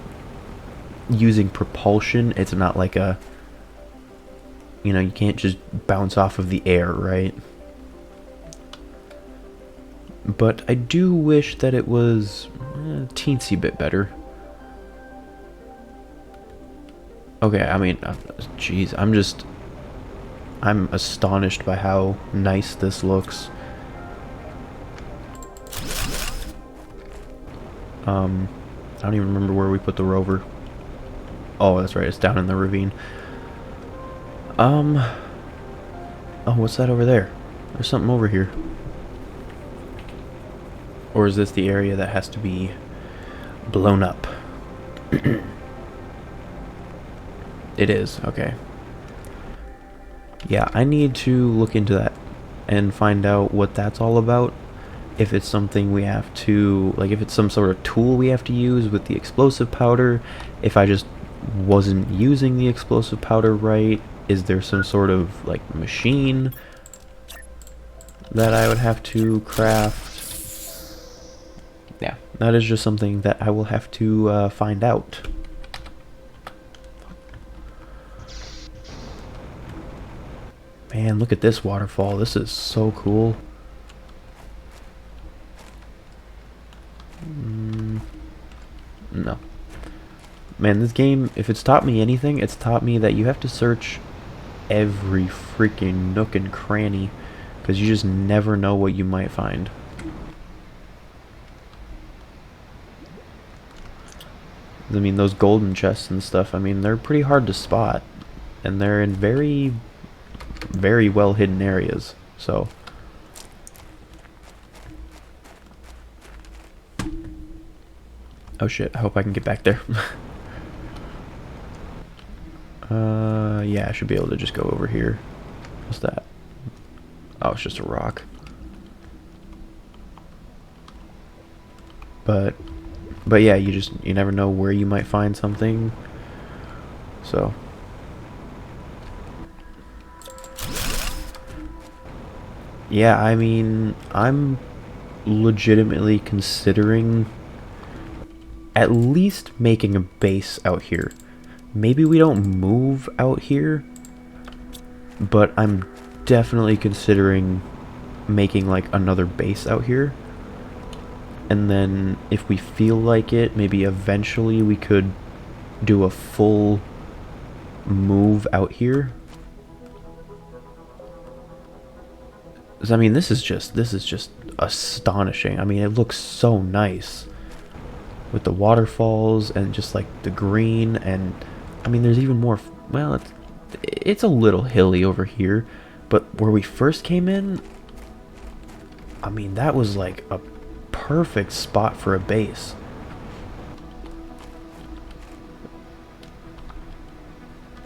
using propulsion. It's not like a, you know, you can't just bounce off of the air, right? But I do wish that it was a teensy bit better. Okay, I mean, jeez, I'm astonished by how nice this looks. I don't even remember where we put the rover. Oh, that's right, it's down in the ravine. Oh, what's that over there? There's something over here. Or is this the area that has to be blown up? It is, okay. Yeah, I need to look into that and find out what that's all about. If it's something we have to, like if it's some sort of tool we have to use with the explosive powder, if I just wasn't using the explosive powder right, is there some sort of like machine that I would have to craft? Yeah, that is just something that I will have to find out. Man, look at this waterfall. This is so cool. No. Man, this game, if it's taught me anything, it's taught me that you have to search every freaking nook and cranny, because you just never know what you might find. I mean, those golden chests and stuff, I mean, they're pretty hard to spot, and they're in very, very well hidden areas, so... Oh shit, I hope I can get back there. Yeah, I should be able to just go over here. What's that? Oh, it's just a rock. But yeah, you never know where you might find something. So. Yeah, I mean, I'm legitimately considering at least making a base out here. Maybe we don't move out here, but I'm definitely considering making like another base out here. And then if we feel like it, maybe eventually we could do a full move out here. 'Cause, I mean, this is just astonishing. I mean, it looks so nice with the waterfalls and just like the green, and I mean there's even more, well, it's a little hilly over here, but where we first came in, I mean that was like a perfect spot for a base.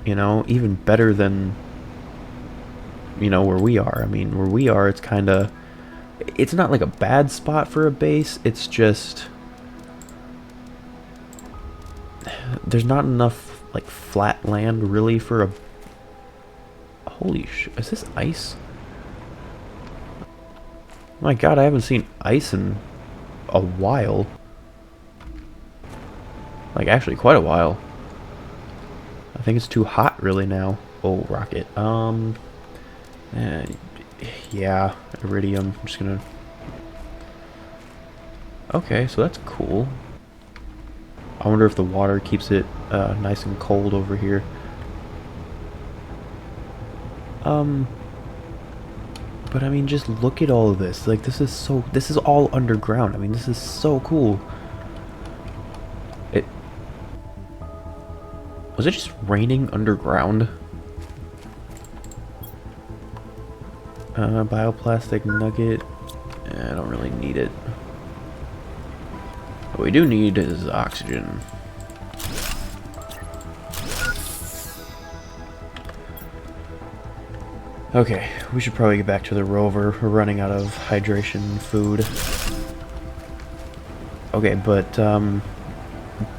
You know, even better than, you know, where we are. I mean, where we are, it's kind of, it's not like a bad spot for a base, it's just there's not enough like flat land really for a... Holy sh... Is this ice? My god, I haven't seen ice in a while. Like, actually quite a while. I think it's too hot really now. Oh, rocket. Yeah, iridium. I'm just gonna... Okay, so that's cool. I wonder if the water keeps it nice and cold over here. But I mean, just look at all of this. Like, this is all underground. I mean, this is so cool. Was it just raining underground? Bioplastic nugget. I don't really need it. What we do need is oxygen. Okay, we should probably get back to the rover. We're running out of hydration food. Okay, but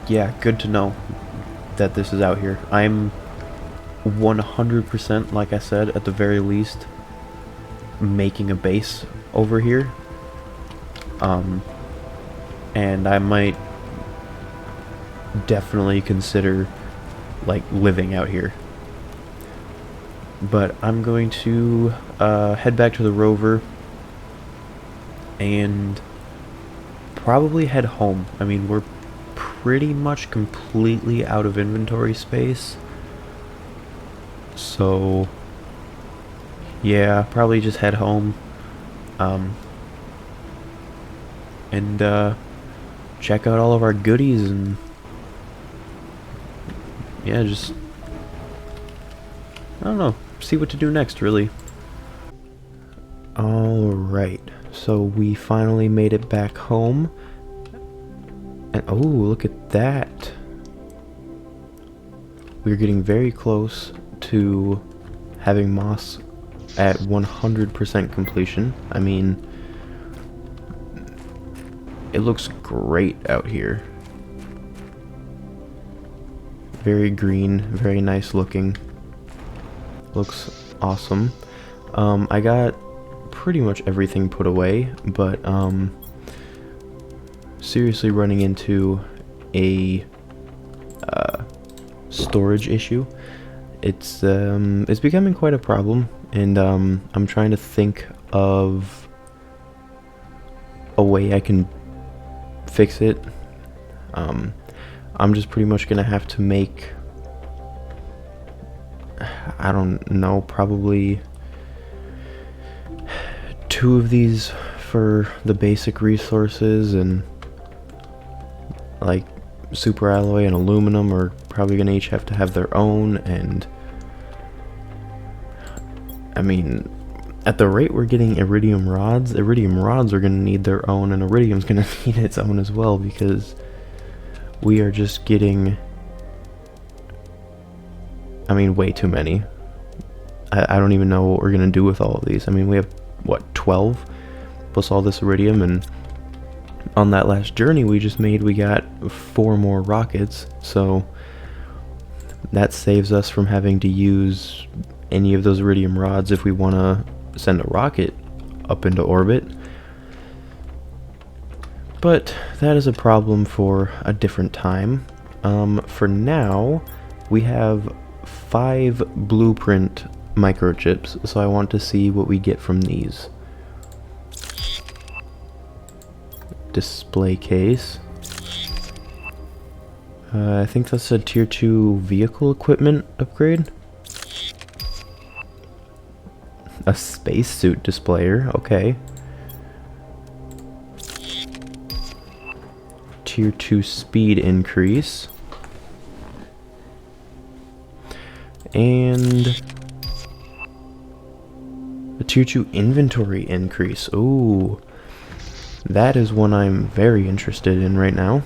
yeah, good to know that this is out here. I'm 100%, like I said, at the very least, making a base over here. And I might definitely consider like living out here. But I'm going to head back to the rover and probably head home. I mean, we're pretty much completely out of inventory space. So yeah, probably just head home. And check out all of our goodies and yeah, just I don't know, see what to do next really. Alright, so we finally made it back home. And oh, look at that. We're getting very close to having moss at 100% completion. I mean, it looks great out here. Very green, very nice looking. Looks awesome. I got pretty much everything put away, but seriously running into a storage issue. It's becoming quite a problem, and I'm trying to think of a way I can fix it. I'm just pretty much gonna have to make, I don't know, probably 2 of these for the basic resources, and like super alloy and aluminum are probably gonna each have to have their own. And I mean, at the rate we're getting iridium rods are gonna need their own, and iridium's gonna need its own as well, because we are just getting, I mean, way too many. I don't even know what we're gonna do with all of these. I mean, we have, what, 12? Plus all this iridium, and on that last journey we just made, we got 4 more rockets, so that saves us from having to use any of those iridium rods if we want to send a rocket up into orbit. But that is a problem for a different time. For now, we have 5 blueprint microchips, so I want to see what we get from these. Display case. I think that's a tier 2 vehicle equipment upgrade. A spacesuit displayer, okay. Tier 2 speed increase. And a tier 2 inventory increase. Ooh. That is one I'm very interested in right now.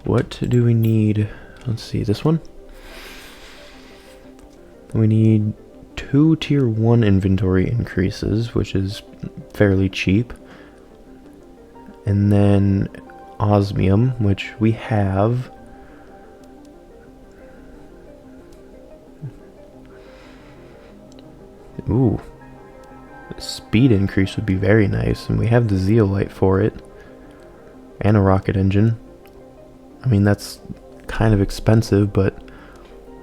What do we need? Let's see, this one? We need 2 tier 1 inventory increases, which is fairly cheap. And then osmium, which we have. Ooh. Speed increase would be very nice, and we have the zeolite for it. And a rocket engine. I mean, that's kind of expensive, but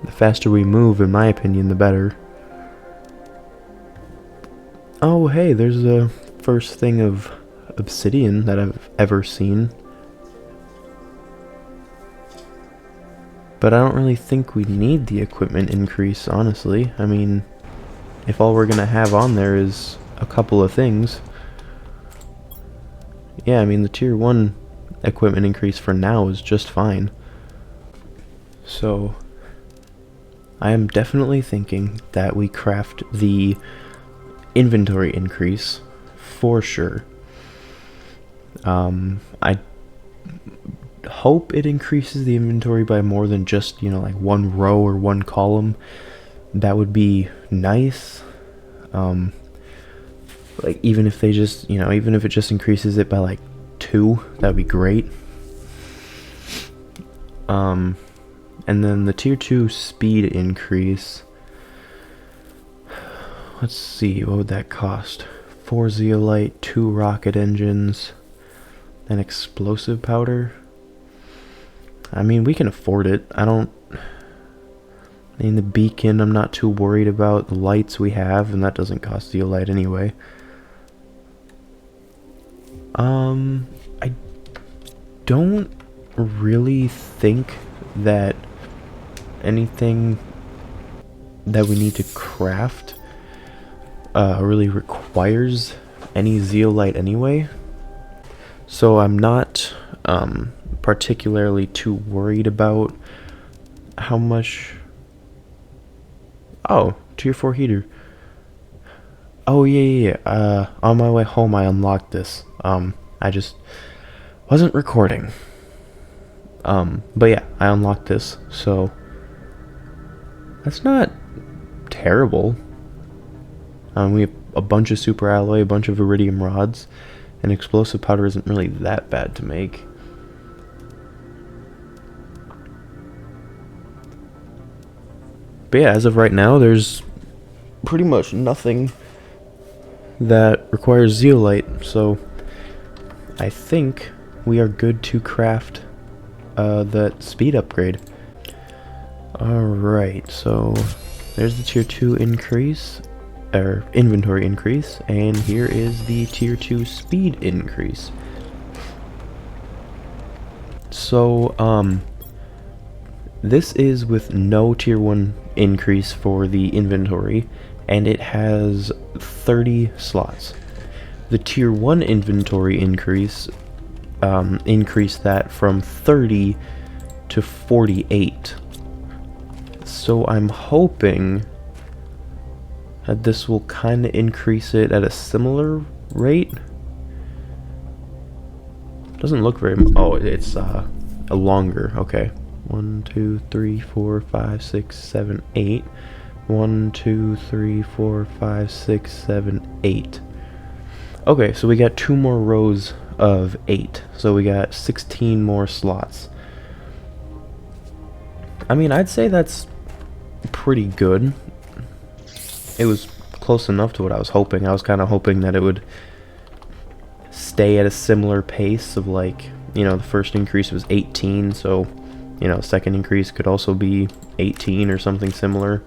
the faster we move, in my opinion, the better. Oh, hey, there's the first thing of obsidian that I've ever seen. But I don't really think we need the equipment increase, honestly. I mean, if all we're gonna have on there is a couple of things. Yeah, I mean, the tier 1 equipment increase for now is just fine. So I am definitely thinking that we craft the inventory increase for sure. I hope it increases the inventory by more than just, you know, like 1 row or 1 column. That would be nice. Like, even if they just, you know, even if it just increases it by like 2, that would be great. And then the tier 2 speed increase. Let's see, what would that cost? 4 zeolite, 2 rocket engines, and explosive powder. I mean, we can afford it. I mean, the beacon, I'm not too worried about. The lights we have, and that doesn't cost zeolite anyway. I don't really think that anything that we need to craft really requires any zeolite anyway. So I'm not particularly too worried about how much. Oh, tier 4 heater. Oh yeah. On my way home, I unlocked this. I just wasn't recording. But yeah, I unlocked this, so that's not terrible. We have a bunch of super alloy, a bunch of iridium rods, and explosive powder isn't really that bad to make. But yeah, as of right now, there's pretty much nothing that requires zeolite, so I think we are good to craft that speed upgrade. Alright, so there's the tier 2 increase, or inventory increase, and here is the tier 2 speed increase. So, this is with no tier 1 increase for the inventory, and it has 30 slots. The tier 1 inventory increase increased that from 30 to 48. So I'm hoping that this will kind of increase it at a similar rate. Doesn't look very oh, it's a longer. Okay. 1 2 3 4 5 6 7 8. 1 2 3 4 5 6 7 8. Okay, so we got 2 more rows of 8. So we got 16 more slots. I mean, I'd say that's pretty good. It was close enough to what I was hoping. I was kind of hoping that it would stay at a similar pace of, like, you know, the first increase was 18, so, you know, second increase could also be 18 or something similar.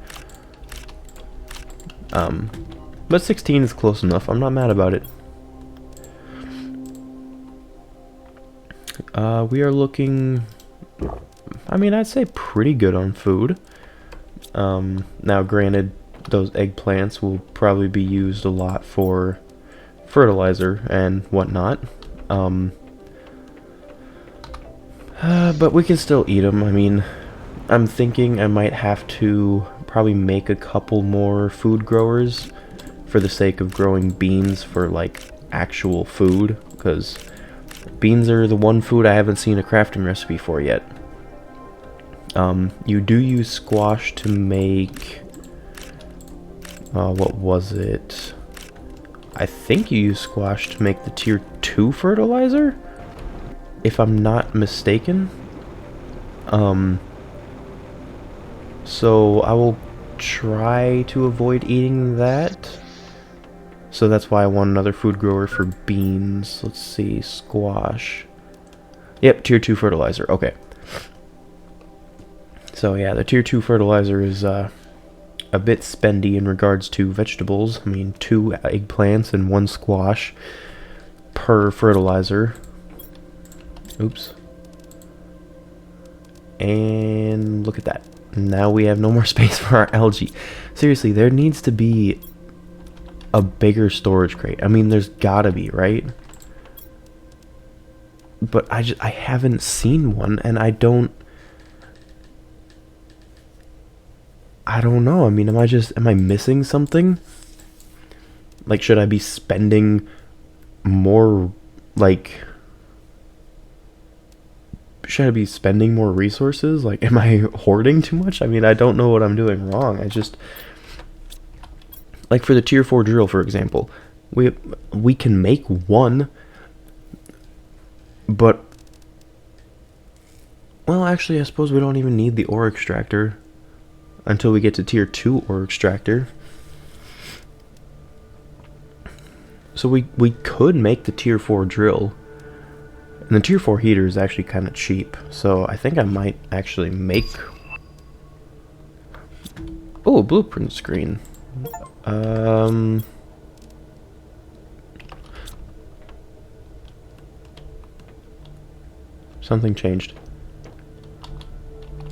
But 16 is close enough. I'm not mad about it. We are looking, I mean, I'd say pretty good on food. Now granted, those eggplants will probably be used a lot for fertilizer and whatnot. But we can still eat them. I mean, I'm thinking I might have to probably make a couple more food growers for the sake of growing beans for, like, actual food, because beans are the one food I haven't seen a crafting recipe for yet. You do use squash to make, what was it? I think you use squash to make the tier 2 fertilizer, if I'm not mistaken. So I will try to avoid eating that. So that's why I want another food grower for beans. Let's see, squash. Yep, tier 2 fertilizer, okay. So yeah, the tier 2 fertilizer is a bit spendy in regards to vegetables. I mean, 2 eggplants and 1 squash per fertilizer. Oops. And look at that. Now we have no more space for our algae. Seriously, there needs to be a bigger storage crate. I mean, there's gotta be, right? But I haven't seen one, and I don't know. I mean, am I missing something? Like, should I be spending more, like, should I be spending more resources? Like, am I hoarding too much? I mean, I don't know what I'm doing wrong. Like, for the tier 4 drill, for example, we can make one, but, well, actually, I suppose we don't even need the ore extractor until we get to tier 2 ore extractor. So we could make the tier 4 drill. And the tier 4 heater is actually kind of cheap. So I think I might actually make... Oh, a blueprint screen. Something changed.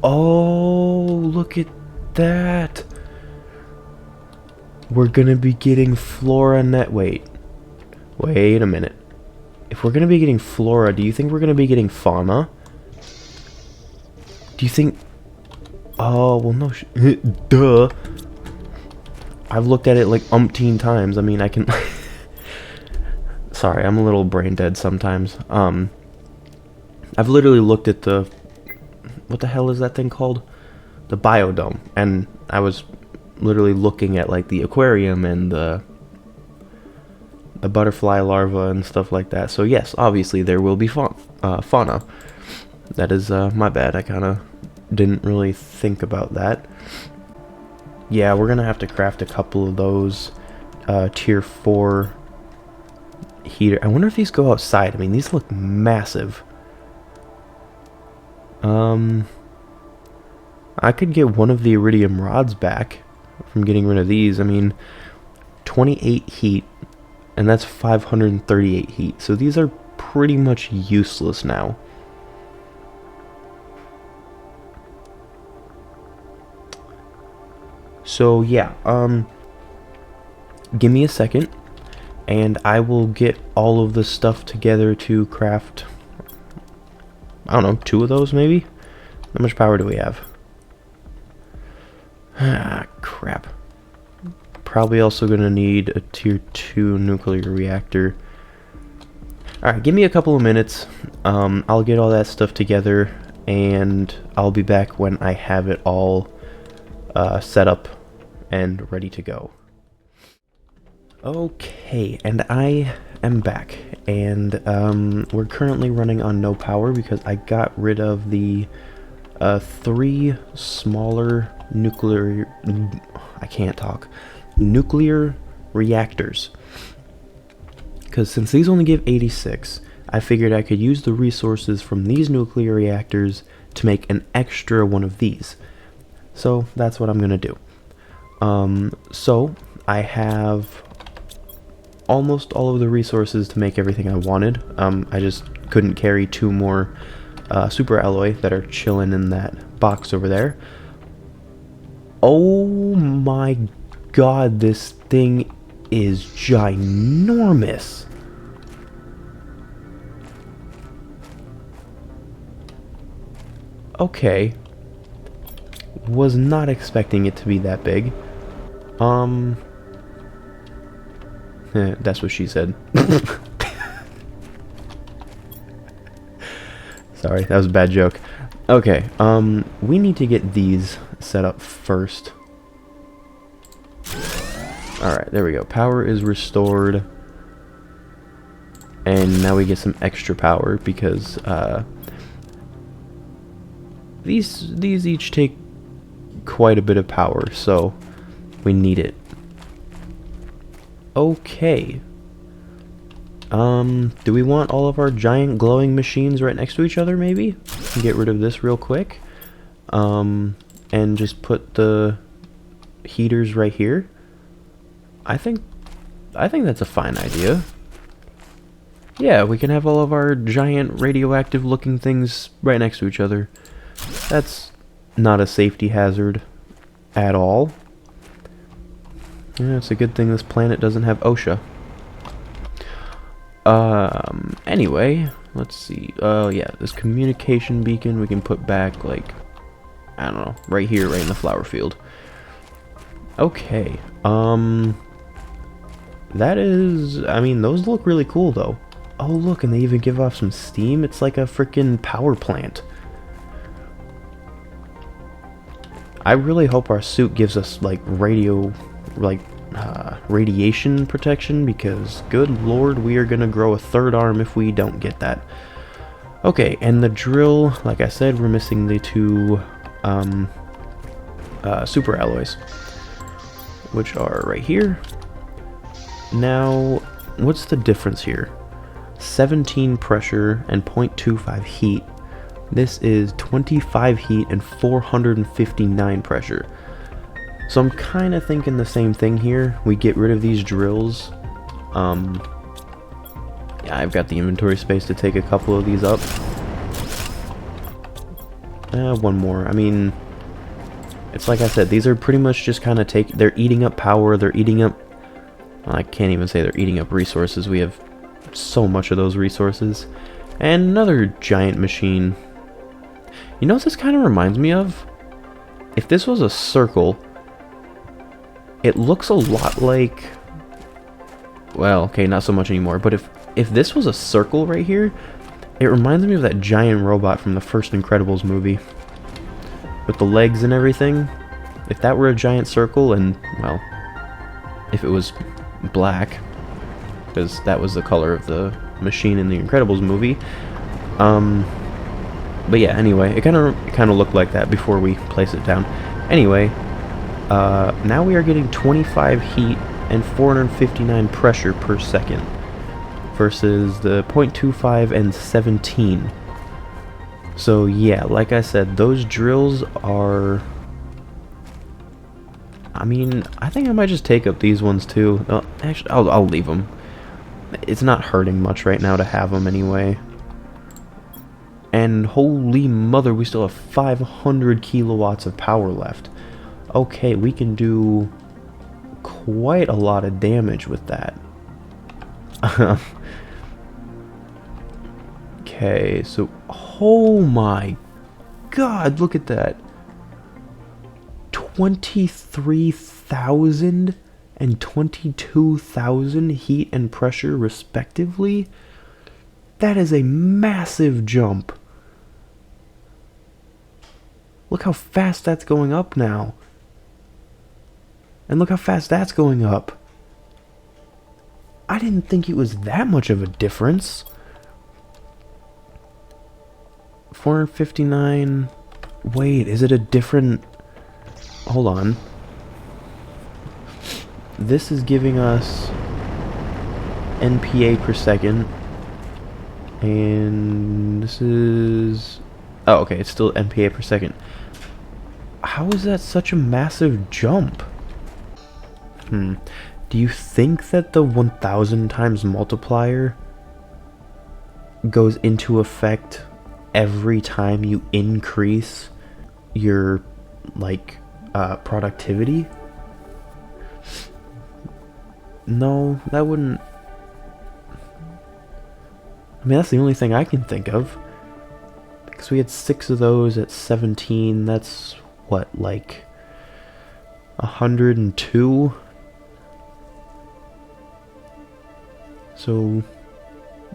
Oh, look at that. We're gonna be getting flora net. Wait a minute. If we're gonna be getting flora, do you think we're gonna be getting fauna? Do you think... Oh, well, no. Duh. I've looked at it like umpteen times. I mean, I can... Sorry, I'm a little brain dead sometimes. I've literally looked at the... What the hell is that thing called? The biodome. And I was literally looking at like the aquarium and the butterfly larva and stuff like that. So yes, obviously there will be fauna. That is my bad. I kind of didn't really think about that. Yeah, we're gonna have to craft a couple of those tier 4 heater. I wonder if these go outside. I mean, these look massive. I could get one of the iridium rods back from getting rid of these. I mean, 28 heat, and that's 538 heat. So these are pretty much useless now. So yeah, give me a second, and I will get all of the stuff together to craft, I don't know, 2 of those maybe? How much power do we have? Ah, crap. Probably also gonna need a tier 2 nuclear reactor. Alright, give me a couple of minutes. I'll get all that stuff together, and I'll be back when I have it all set up and ready to go. Okay, and I am back, and we're currently running on no power because I got rid of the 3 smaller nuclear reactors, because since these only give 86, I figured I could use the resources from these nuclear reactors to make an extra one of these. So that's what I'm gonna do. So I have almost all of the resources to make everything I wanted. I just couldn't carry 2 more super alloy that are chilling in that box over there. Oh my god, this thing is ginormous. Okay. Was not expecting it to be that big. That's what she said. Sorry, that was a bad joke. Okay, we need to get these set up first. Alright, there we go. Power is restored. And now we get some extra power because, these each take quite a bit of power, so we need it. Okay. Do we want all of our giant glowing machines right next to each other, maybe? Get rid of this real quick. And just put the heaters right here. I think that's a fine idea. Yeah, we can have all of our giant radioactive looking things right next to each other. That's not a safety hazard at all. Yeah, it's a good thing this planet doesn't have OSHA. Anyway, let's see. Yeah, this communication beacon we can put back, like, I don't know, right here, right in the flower field. Okay, that is, I mean, those look really cool, though. Oh, look, and they even give off some steam. It's like a freaking power plant. I really hope our suit gives us, like, radiation protection, because good lord, we are gonna grow a 3rd arm if we don't get that. Okay, and the drill, like I said, we're missing the 2 super alloys, which are right here. Now, what's the difference here? 17 pressure and 0.25 heat. This is 25 heat and 459 pressure. So I'm kind of thinking the same thing here. We get rid of these drills. Yeah, I've got the inventory space to take a couple of these up. One more. I mean, it's like I said, these are pretty much just kind of they're eating up power, they're eating up, well, I can't even say they're eating up resources. We have so much of those resources. And another giant machine. You know what this kind of reminds me of? If this was a circle, It looks a lot like... Well, okay, not so much anymore, but if this was a circle right here, it reminds me of that giant robot from the first Incredibles movie. With the legs and everything. If that were a giant circle and, well, if it was black, because that was the color of the machine in the Incredibles movie. But yeah, anyway, it kind of looked like that before we place it down. Anyway, now we are getting 25 heat and 459 pressure per second versus the 0.25 and 17. So yeah, like I said, those drills are... I mean, I think I might just take up these ones too. Actually, I'll leave them. It's not hurting much right now to have them anyway. And holy mother, we still have 500 kilowatts of power left. Okay, we can do quite a lot of damage with that. Okay, so, oh my god, look at that. 23,000 and 22,000 heat and pressure respectively. That is a massive jump. Look how fast that's going up now. And look how fast that's going up. I didn't think it was that much of a difference. 459. Wait, is it a different... Hold on. This is giving us NPA per second. And this is... Oh, okay, it's still NPA per second. How is that such a massive jump? Do you think that the 1000 times multiplier goes into effect every time you increase your, like, productivity? No, that wouldn't... I mean, that's the only thing I can think of. Because we had 6 of those at 17, that's, what, like 102? So,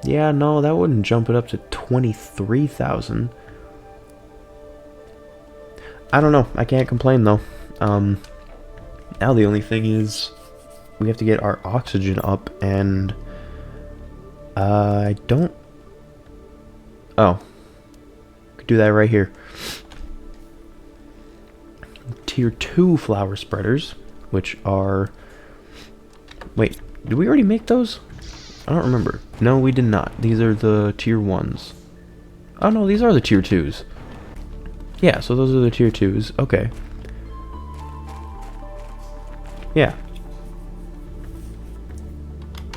yeah, no, that wouldn't jump it up to 23,000. I don't know, I can't complain though. Now the only thing is, we have to get our oxygen up, and I don't... Oh. Could do that right here. Tier 2 flower spreaders, which are... Wait, did we already make those? I don't remember. No, we did not. These are the tier 1s. Oh no, these are the tier 2s. Yeah, so those are the tier 2s. Okay. Yeah.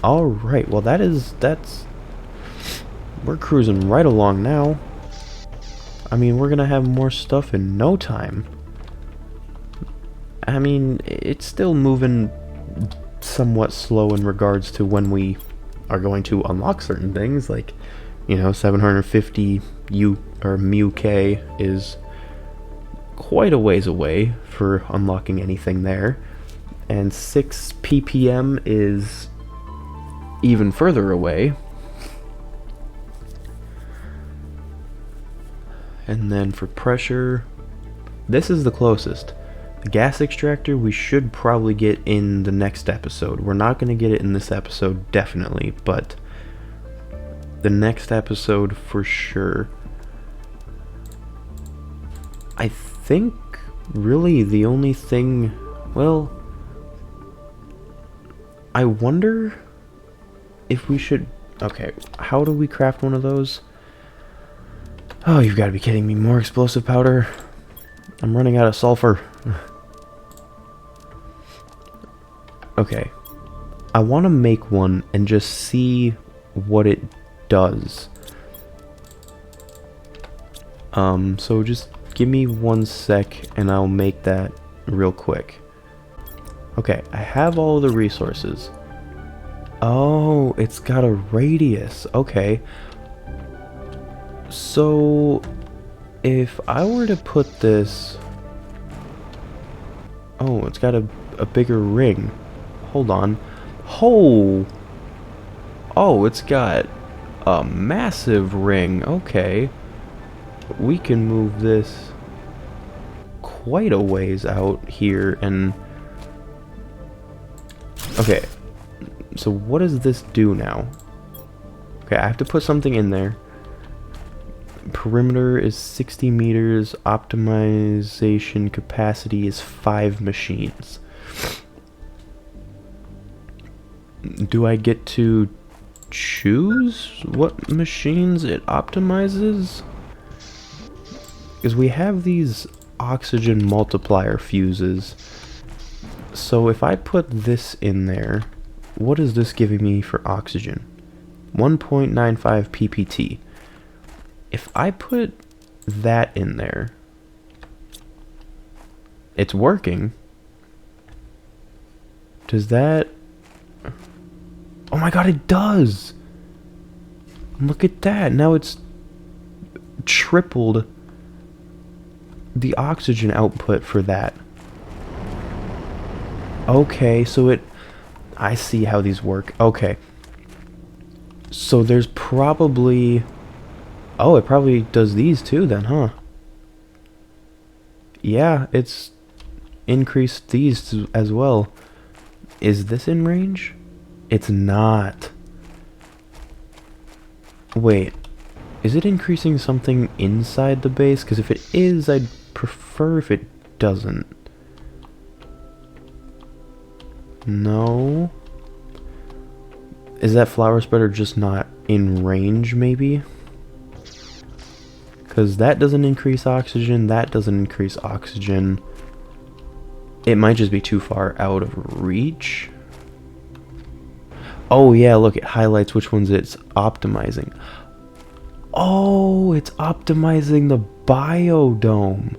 Alright, well that's... We're cruising right along now. I mean, we're gonna have more stuff in no time. I mean, it's still moving somewhat slow in regards to when we are going to unlock certain things, like, you know, 750 mu K is quite a ways away for unlocking anything there, and 6 ppm is even further away. And then for pressure, this is the closest. The gas extractor we should probably get in the next episode. We're not going to get it in this episode, definitely, but the next episode for sure. I think really the only thing, well, I wonder if we should... Okay, how do we craft one of those? Oh, you've got to be kidding me. More explosive powder? I'm running out of sulfur. Okay. I want to make one and just see what it does. So just give me 1 sec and I'll make that real quick. Okay, I have all the resources. Oh, it's got a radius. Okay. So, if I were to put this... Oh, it's got a a bigger ring. Hold on. Oh! Oh, it's got a massive ring. Okay. We can move this quite a ways out here and... Okay. So what does this do now? Okay, I have to put something in there. Perimeter is 60 meters. Optimization capacity is 5 machines. Do I get to choose what machines it optimizes? Because we have these oxygen multiplier fuses. So if I put this in there, what is this giving me for oxygen? 1.95 ppt. If I put that in there, it's working. Does that... Oh my god, it does! Look at that. Now it's tripled the oxygen output for that. Okay, so it... I see how these work. Okay. So there's probably... Oh, it probably does these too then, huh? Yeah, it's increased these as well. Is this in range? It's not. Wait. Is it increasing something inside the base? Because if it is, I'd prefer if it doesn't. No. Is that flower spreader just not in range, maybe? Because that doesn't increase oxygen, that doesn't increase oxygen. It might just be too far out of reach. Oh yeah, look, it highlights which ones it's optimizing. Oh, it's optimizing the biodome.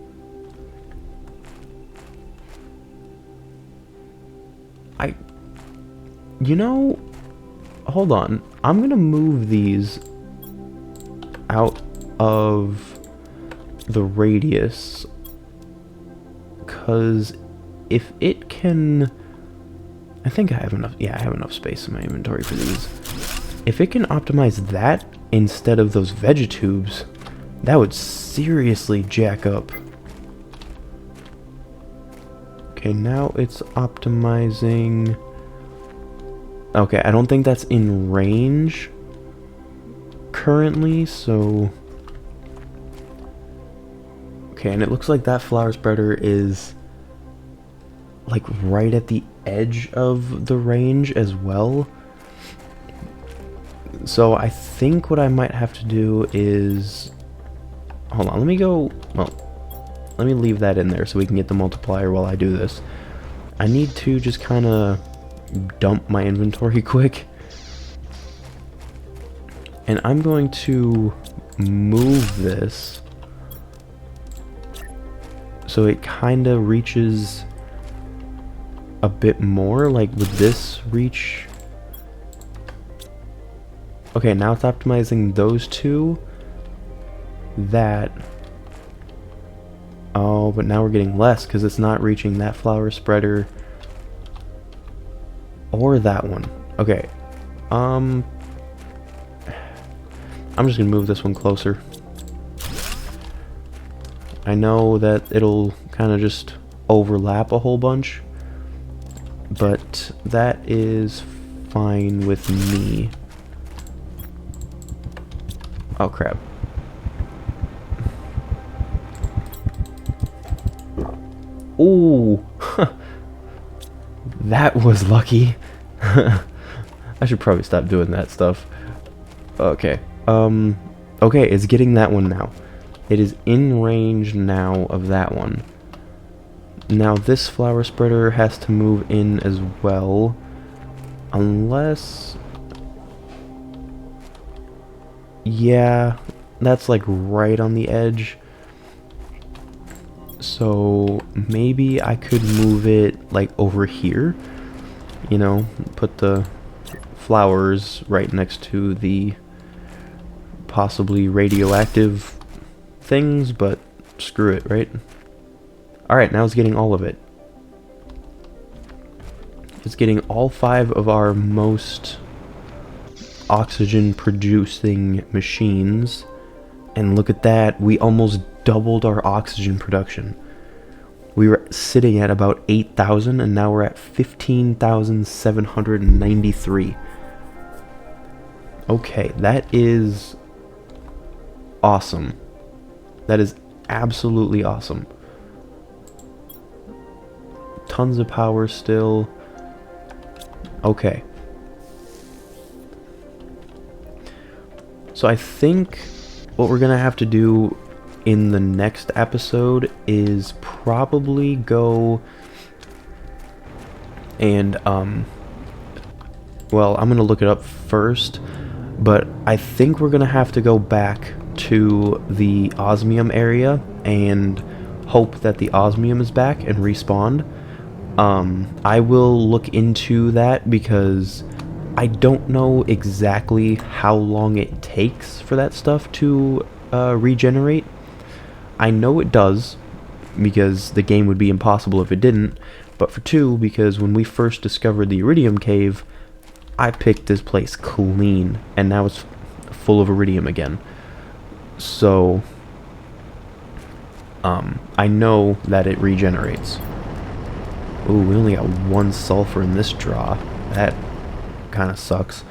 You know, hold on. I'm gonna move these out of the radius, because if it can... I think I have enough... Yeah, I have enough space in my inventory for these. If it can optimize that instead of those vegetubes, that would seriously jack up. Okay, now it's optimizing... Okay, I don't think that's in range currently, so... Okay, and it looks like that flower spreader is like right at the edge of the range as well. So I think what I might have to do is... Hold on, let me go... Well, let me leave that in there so we can get the multiplier while I do this. I need to just kind of dump my inventory quick. And I'm going to move this so it kind of reaches a bit more. Like, would this reach... Okay, now it's optimizing those two. That... Oh, but now we're getting less because it's not reaching that flower spreader or that one. Okay. I'm just gonna move this one closer. I know that it'll kind of just overlap a whole bunch, but that is fine with me. Oh crap. Ooh, that was lucky. I should probably stop doing that stuff. Okay. Okay, it's getting that one now. It is in range now of that one. Now this flower spreader has to move in as well. Unless... Yeah, that's like right on the edge. So maybe I could move it like over here. You know, put the flowers right next to the possibly radioactive things, but screw it, right? Alright, now it's getting all of it. It's getting all 5 of our most oxygen producing machines. And look at that, we almost doubled our oxygen production. We were sitting at about 8,000 and now we're at 15,793. Okay, that is awesome. That is absolutely awesome. Tons of power still. Okay. So I think what we're gonna have to do in the next episode is probably go and well, I'm gonna look it up first, but I think we're gonna have to go back to the osmium area and hope that the osmium is back and respawned. I will look into that because I don't know exactly how long it takes for that stuff to regenerate. I know it does, because the game would be impossible if it didn't, but for 2, because when we first discovered the iridium cave, I picked this place clean, and now it's full of iridium again. So, I know that it regenerates. Ooh, we only got 1 sulfur in this draw. That kind of sucks.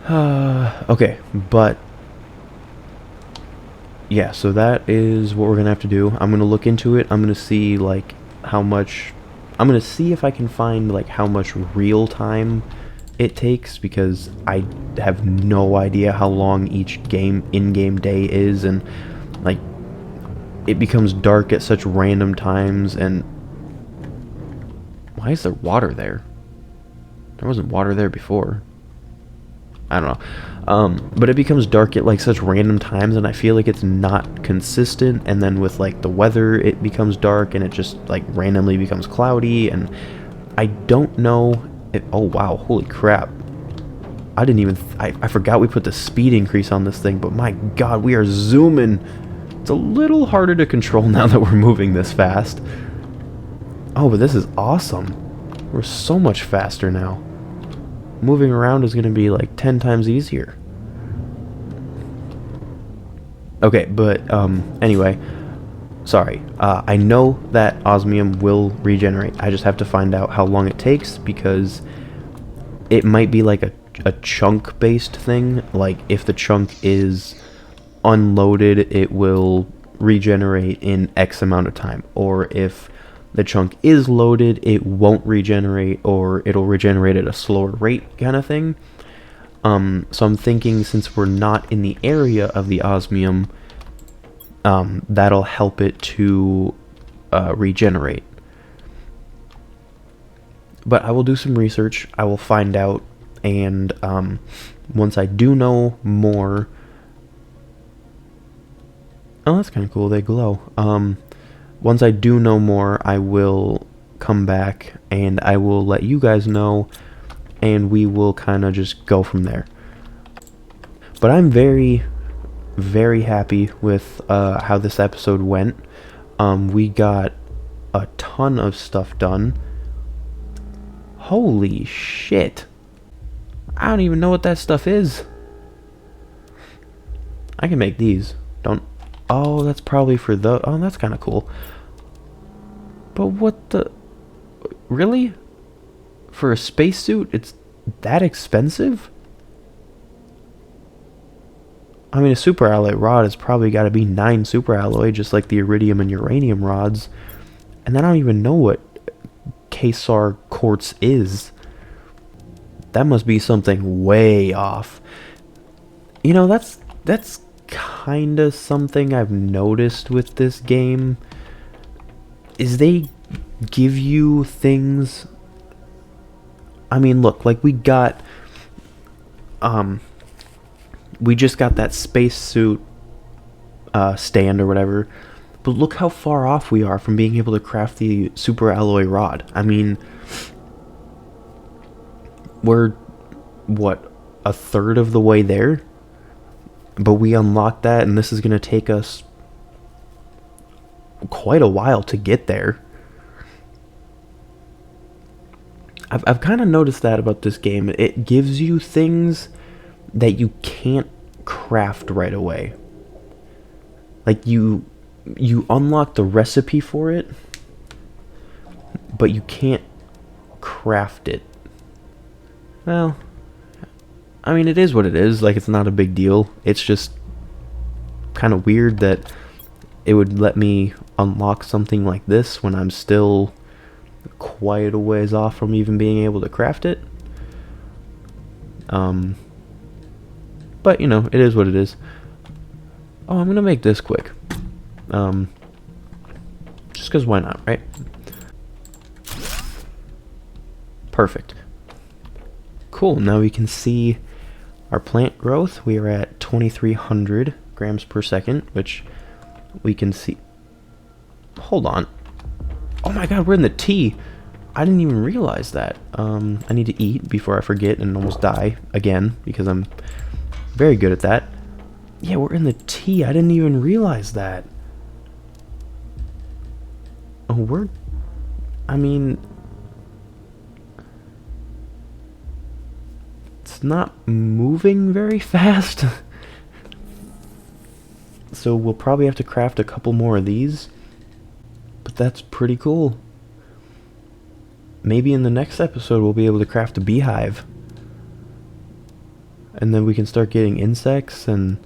Okay, but yeah, so that is what we're gonna have to do. I'm gonna look into it. I'm gonna see like how much. I'm gonna see if I can find like how much real time it takes, because I have no idea how long each in-game day is, and like it becomes dark at such random times. And why is there water there? There wasn't water there before. I don't know. But it becomes dark at like such random times, and I feel like it's not consistent. And then with like the weather, it becomes dark and it just like randomly becomes cloudy, and I don't know if, oh wow, holy crap. I didn't even, I forgot we put the speed increase on this thing, but my god, we are zooming. It's a little harder to control now that we're moving this fast. Oh, but this is awesome. We're so much faster now. Moving around is going to be like 10 times easier. Okay, but anyway, sorry. I know that osmium will regenerate. I just have to find out how long it takes, because it might be like a chunk based thing. Like if the chunk is unloaded, it will regenerate in X amount of time, or if the chunk is loaded, it won't regenerate, or it'll regenerate at a slower rate, kind of thing. So I'm thinking, since we're not in the area of the osmium, that'll help it to regenerate. But I will do some research, I will find out, and once I do know more... Oh, that's kind of cool, they glow. Once I do know more, I will come back and I will let you guys know, and we will kind of just go from there. But I'm very, very happy with how this episode went. We got a ton of stuff done. Holy shit. I don't even know what that stuff is. I can make these. Don't... Oh, that's probably for the... Oh, that's kind of cool. But what the... Really? For a spacesuit, it's that expensive? I mean, a super alloy rod has probably got to be 9 super alloy, just like the iridium and uranium rods. And I don't even know what Kesar quartz is. That must be something way off. You know, that's kind of something I've noticed with this game, is they give you things... I mean, look, like we got... we just got that spacesuit stand or whatever, but look how far off we are from being able to craft the super alloy rod. I mean, we're, what, a third of the way there? But we unlocked that, and this is going to take us quite a while to get there. I've kind of noticed that about this game. It gives you things that you can't craft right away. Like you unlock the recipe for it, but you can't craft it. Well, I mean, it is what it is. Like, it's not a big deal. It's just kind of weird that it would let me unlock something like this when I'm still quite a ways off from even being able to craft it. But, you know, it is what it is. Oh, I'm gonna make this quick. Just because why not, right? Perfect. Cool, now we can see our plant growth. We are at 2,300 grams per second, which we can see. Hold on. Oh my god, we're in the T. I didn't even realize that. I need to eat before I forget and almost die again, because I'm very good at that. Yeah, we're in the T. I didn't even realize that. Oh, I mean, it's not moving very fast. So we'll probably have to craft a couple more of these. But that's pretty cool. Maybe in the next episode we'll be able to craft a beehive. And then we can start getting insects, and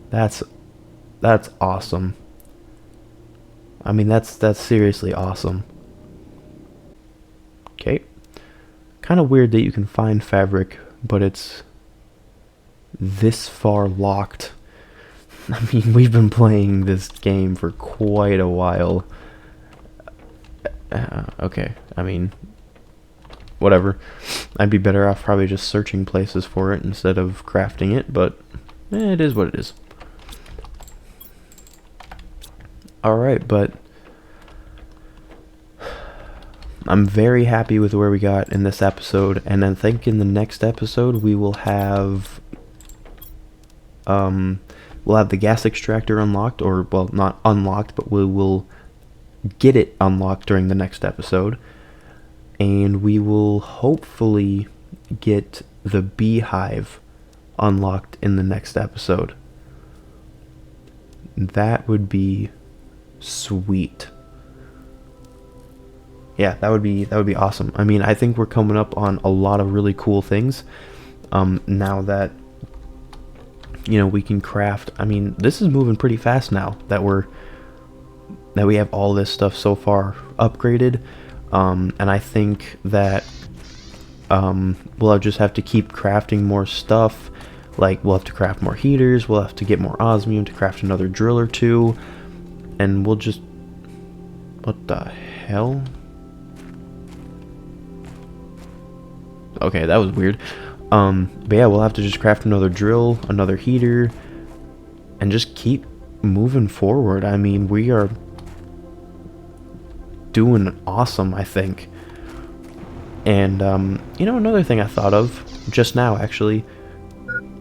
that's awesome. I mean, that's seriously awesome. Okay. Kind of weird that you can find fabric, but it's this far locked. I mean, we've been playing this game for quite a while. Okay, I mean, whatever. I'd be better off probably just searching places for it instead of crafting it, but it is what it is. Alright, but I'm very happy with where we got in this episode, and I think in the next episode we will have we'll have the gas extractor unlocked, or, well, not unlocked, but we will get it unlocked during the next episode. And we will hopefully get the beehive unlocked in the next episode. That would be sweet. Yeah, that would be awesome. I mean, I think we're coming up on a lot of really cool things. Now that, you know, we can craft. I mean, this is moving pretty fast now that we have all this stuff so far upgraded. And I think that we'll just have to keep crafting more stuff. Like, we'll have to craft more heaters, we'll have to get more osmium to craft another drill or two, and we'll just... What the hell? Okay, that was weird. But yeah, we'll have to just craft another drill, another heater, and just keep moving forward. I mean, we are doing awesome, I think. And, you know, another thing I thought of just now, actually,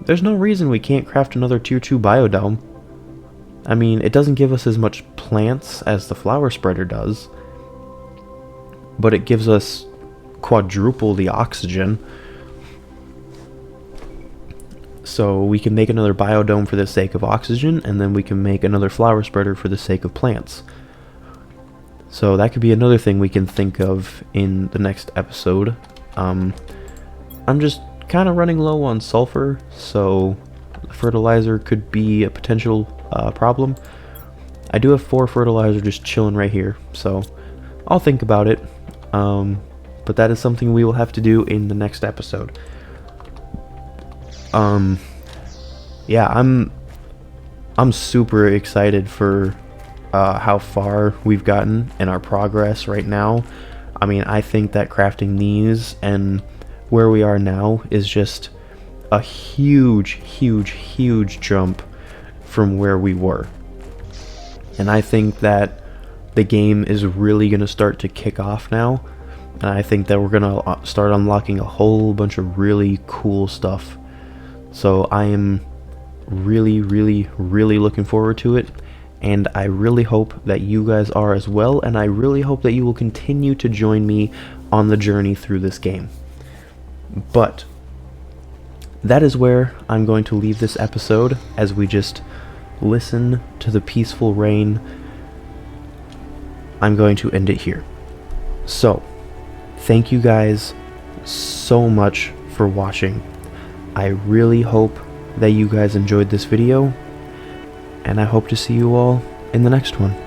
there's no reason we can't craft another tier 2 biodome. I mean, it doesn't give us as much plants as the flower spreader does, but it gives us quadruple the oxygen. So we can make another biodome for the sake of oxygen, and then we can make another flower spreader for the sake of plants. So that could be another thing we can think of in the next episode. I'm just kind of running low on sulfur, so fertilizer could be a potential problem. I do have 4 fertilizer just chilling right here, so I'll think about it. But that is something we will have to do in the next episode. Yeah, I'm super excited for how far we've gotten in our progress right now. I mean, I think that crafting these and where we are now is just a huge jump from where we were. And I think that the game is really going to start to kick off now. And I think that we're going to start unlocking a whole bunch of really cool stuff. So I am really looking forward to it. and I really hope that you guys are as well, and I really hope that you will continue to join me on the journey through this game. But that is where I'm going to leave this episode, as we just listen to the peaceful rain. I'm going to end it here. So, thank you guys so much for watching. I really hope that you guys enjoyed this video, and I hope to see you all in the next one.